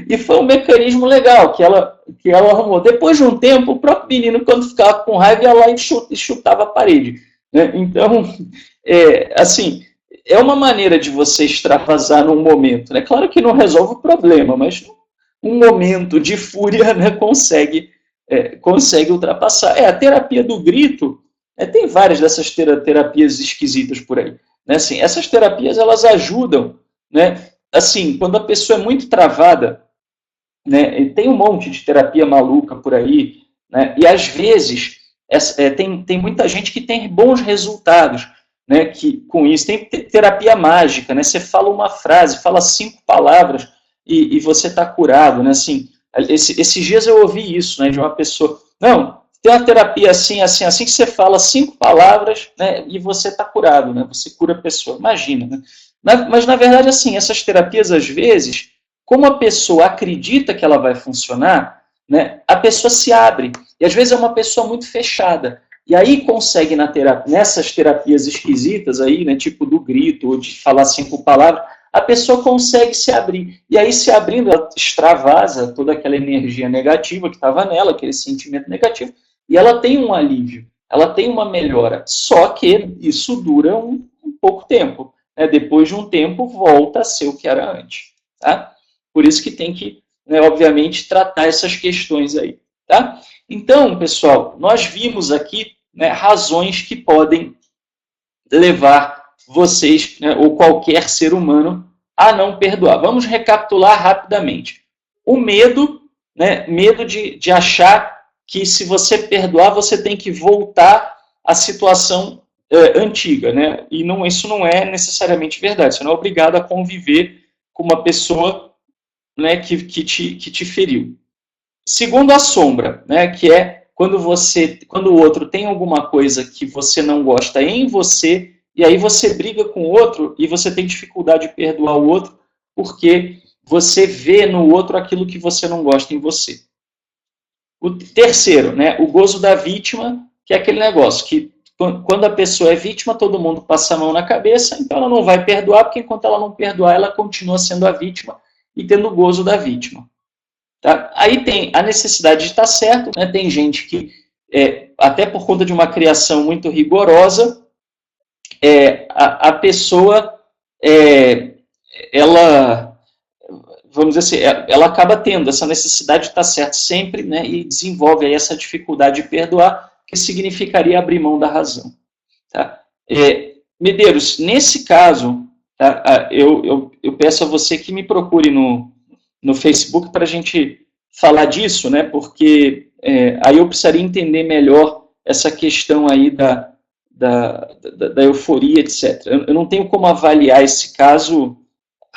E foi um mecanismo legal que ela arrumou. Depois de um tempo, o próprio menino, quando ficava com raiva, ia lá e chutava a parede. Né? Então, assim, é uma maneira de você extravasar num momento, né? Claro que não resolve o problema, mas um momento de fúria, né, consegue ultrapassar. A terapia do grito, tem várias dessas terapias esquisitas por aí. Né? Assim, essas terapias, elas ajudam, né? Assim, quando a pessoa é muito travada, né, tem um monte de terapia maluca por aí, né? E às vezes tem muita gente que tem bons resultados, né, com isso. Tem terapia mágica, né? Você fala uma frase, fala 5 palavras e você está curado, né? Assim, esses dias eu ouvi isso, né, de uma pessoa. Não, tem uma terapia assim, assim, assim, que você fala 5 palavras, né, e você está curado, né? Você cura a pessoa. Imagina, né? Mas, na verdade, assim, essas terapias, às vezes, como a pessoa acredita que ela vai funcionar, né, a pessoa se abre. E, às vezes, é uma pessoa muito fechada. E aí consegue, nessas terapias esquisitas aí, né, tipo do grito, ou de falar 5 palavras, a pessoa consegue se abrir. E aí, se abrindo, ela extravasa toda aquela energia negativa que estava nela, aquele sentimento negativo, e ela tem um alívio, ela tem uma melhora. Só que isso dura um pouco tempo. Né? Depois de um tempo, volta a ser o que era antes. Tá? Por isso que tem que, né, obviamente, tratar essas questões aí. Tá? Então, pessoal, nós vimos aqui, né, razões que podem levar vocês, né, ou qualquer ser humano, a não perdoar. Vamos recapitular rapidamente. O medo, né, medo de achar que se você perdoar, você tem que voltar à situação antiga. Né? E isso não é necessariamente verdade. Você não é obrigado a conviver com uma pessoa, né, que te feriu. Segundo, a sombra, né, que é quando o outro tem alguma coisa que você não gosta em você, e aí você briga com o outro e você tem dificuldade de perdoar o outro porque você vê no outro aquilo que você não gosta em você. O terceiro, né, o gozo da vítima, que é aquele negócio que quando a pessoa é vítima, todo mundo passa a mão na cabeça, então ela não vai perdoar, porque enquanto ela não perdoar, ela continua sendo a vítima e tendo o gozo da vítima. Tá? Aí tem a necessidade de estar certo, né? Tem gente que, até por conta de uma criação muito rigorosa, a pessoa, ela, vamos dizer assim, ela acaba tendo essa necessidade de estar certo sempre, né? E desenvolve aí essa dificuldade de perdoar, que significaria abrir mão da razão. Tá? Medeiros, nesse caso, tá? Eu peço a você que me procure no Facebook para a gente falar disso, né? Porque aí eu precisaria entender melhor essa questão aí da euforia, etc. Eu não tenho como avaliar esse caso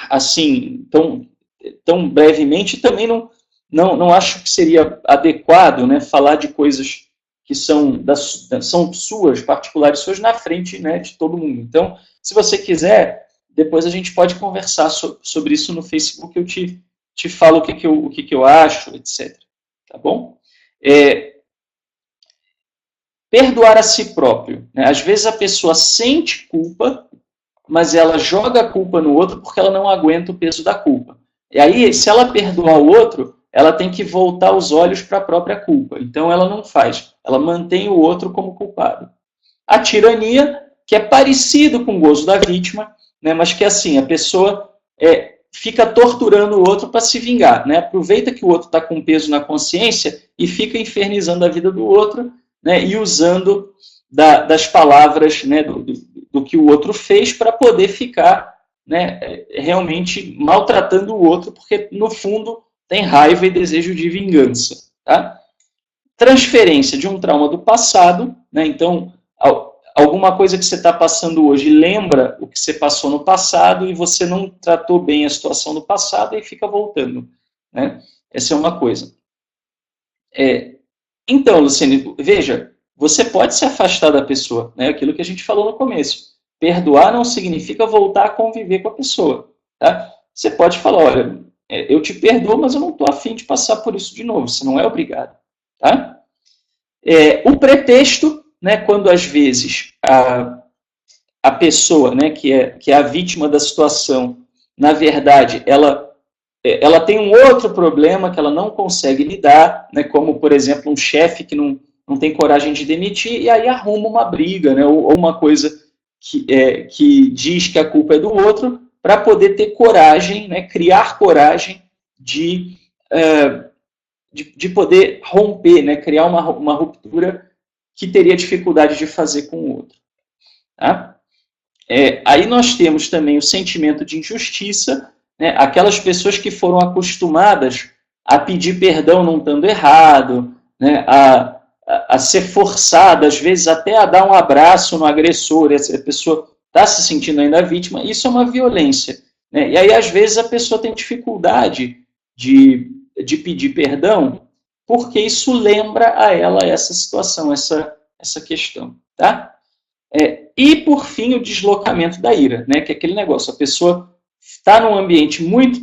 assim tão brevemente, e também não acho que seria adequado, né, falar de coisas que são suas, particulares suas, na frente, né, de todo mundo. Então, se você quiser, depois a gente pode conversar sobre isso no Facebook, eu te falo o que eu acho, etc. Tá bom? Perdoar a si próprio. Né? Às vezes a pessoa sente culpa, mas ela joga a culpa no outro porque ela não aguenta o peso da culpa. E aí, se ela perdoar o outro, ela tem que voltar os olhos para a própria culpa. Então ela não faz. Ela mantém o outro como culpado. A tirania, que é parecido com o gozo da vítima, né? Mas que assim, a pessoa fica torturando o outro para se vingar, né? Aproveita que o outro está com peso na consciência e fica infernizando a vida do outro, né? E usando das palavras, né? do que o outro fez para poder ficar, né? Realmente maltratando o outro, porque no fundo tem raiva e desejo de vingança. Tá? Transferência de um trauma do passado, né? Então, alguma coisa que você está passando hoje lembra o que você passou no passado e você não tratou bem a situação do passado e fica voltando. Né? Essa é uma coisa. Então, Luciane, veja, você pode se afastar da pessoa, né? Aquilo que a gente falou no começo. Perdoar não significa voltar a conviver com a pessoa. Tá? Você pode falar, olha, eu te perdoo, mas eu não estou afim de passar por isso de novo. Você não é obrigado. Tá? O pretexto, né, quando às vezes a pessoa, né, que é a vítima da situação, na verdade, ela tem um outro problema que ela não consegue lidar, né, como, por exemplo, um chefe que não tem coragem de demitir, e aí arruma uma briga, né, ou uma coisa que diz que a culpa é do outro, para poder ter coragem, né, criar coragem de poder romper, né, criar uma ruptura que teria dificuldade de fazer com o outro. Tá? Aí nós temos também o sentimento de injustiça, né, aquelas pessoas que foram acostumadas a pedir perdão não estando errado, né, a ser forçada, às vezes até a dar um abraço no agressor, essa pessoa está se sentindo ainda vítima, isso é uma violência. Né? E aí, às vezes, a pessoa tem dificuldade de pedir perdão, porque isso lembra a ela essa situação, essa questão. Tá? E, por fim, o deslocamento da ira, né? Que é aquele negócio, a pessoa está num ambiente muito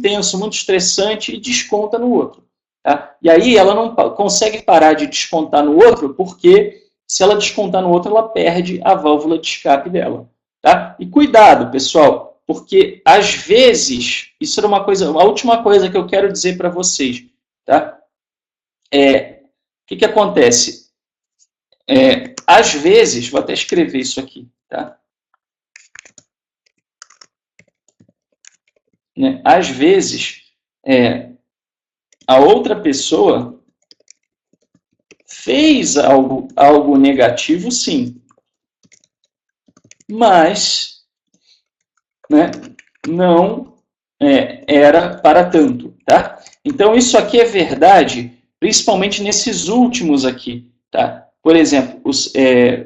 tenso, muito estressante e desconta no outro. Tá? E aí ela não consegue parar de descontar no outro, porque se ela descontar no outro, ela perde a válvula de escape dela. Tá? E cuidado, pessoal, porque às vezes, isso era a última coisa que eu quero dizer para vocês. Tá? O que acontece? Às vezes, vou até escrever isso aqui. Tá? Às vezes, a outra pessoa fez algo negativo, sim, mas, né, não era para tanto. Tá? Então, isso aqui é verdade, principalmente nesses últimos aqui. Tá? Por exemplo,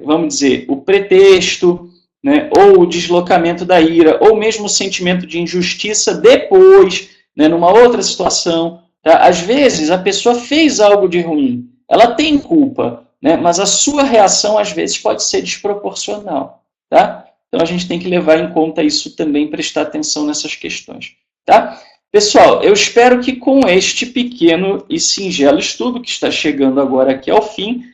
vamos dizer, o pretexto, né, ou o deslocamento da ira, ou mesmo o sentimento de injustiça depois, né, numa outra situação. Tá? Às vezes, a pessoa fez algo de ruim, ela tem culpa, né, mas a sua reação, às vezes, pode ser desproporcional. Tá? Então, a gente tem que levar em conta isso também, prestar atenção nessas questões. Tá? Pessoal, eu espero que com este pequeno e singelo estudo, que está chegando agora aqui ao fim,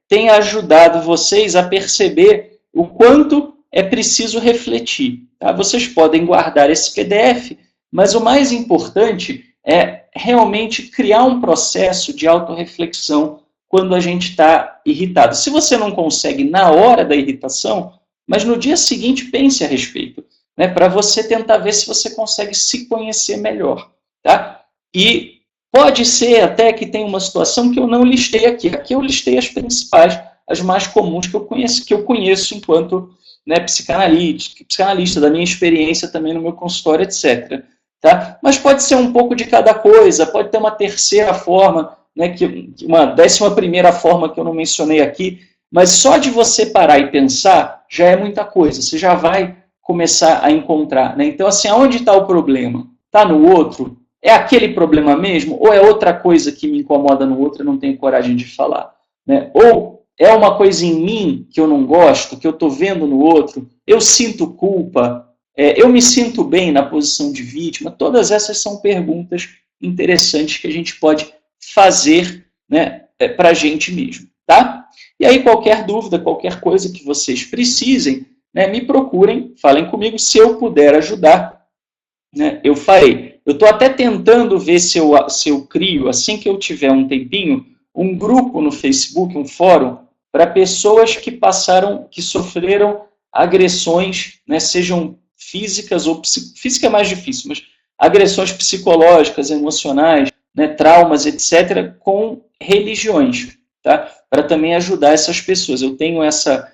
tenha ajudado vocês a perceber o quanto é preciso refletir. Tá? Vocês podem guardar esse PDF, mas o mais importante é realmente criar um processo de autorreflexão quando a gente está irritado. Se você não consegue na hora da irritação, mas no dia seguinte pense a respeito, né, para você tentar ver se você consegue se conhecer melhor. Tá? E pode ser até que tenha uma situação que eu não listei aqui. Aqui eu listei as principais, as mais comuns que eu conheço enquanto, né, psicanalista, da minha experiência também no meu consultório, etc. Tá? Mas pode ser um pouco de cada coisa, pode ter uma terceira forma, né, uma 11ª forma que eu não mencionei aqui, mas só de você parar e pensar já é muita coisa, você já vai começar a encontrar. Né? Então, assim, aonde está o problema? Está no outro? É aquele problema mesmo? Ou é outra coisa que me incomoda no outro e não tenho coragem de falar? Né? Ou é uma coisa em mim que eu não gosto, que eu estou vendo no outro? Eu sinto culpa? Eu me sinto bem na posição de vítima? Todas essas são perguntas interessantes que a gente pode fazer, né, para a gente mesmo. Tá? E aí, qualquer dúvida, qualquer coisa que vocês precisem, né, me procurem, falem comigo, se eu puder ajudar, né, eu farei. Eu estou até tentando ver se eu crio, assim que eu tiver um tempinho, um grupo no Facebook, um fórum, para pessoas que sofreram agressões, né, sejam físicas ou física é mais difícil, mas agressões psicológicas, emocionais, né, traumas, etc., com religiões, tá? Para também ajudar essas pessoas. Eu tenho essa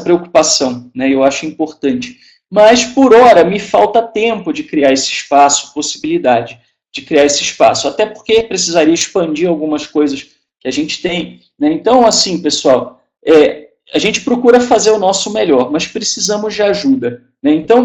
preocupação, né, eu acho importante. Mas, por hora, me falta tempo de criar esse espaço, possibilidade de criar esse espaço, até porque precisaria expandir algumas coisas que a gente tem. Né? Então, assim, pessoal, a gente procura fazer o nosso melhor, mas precisamos de ajuda. Né? Então,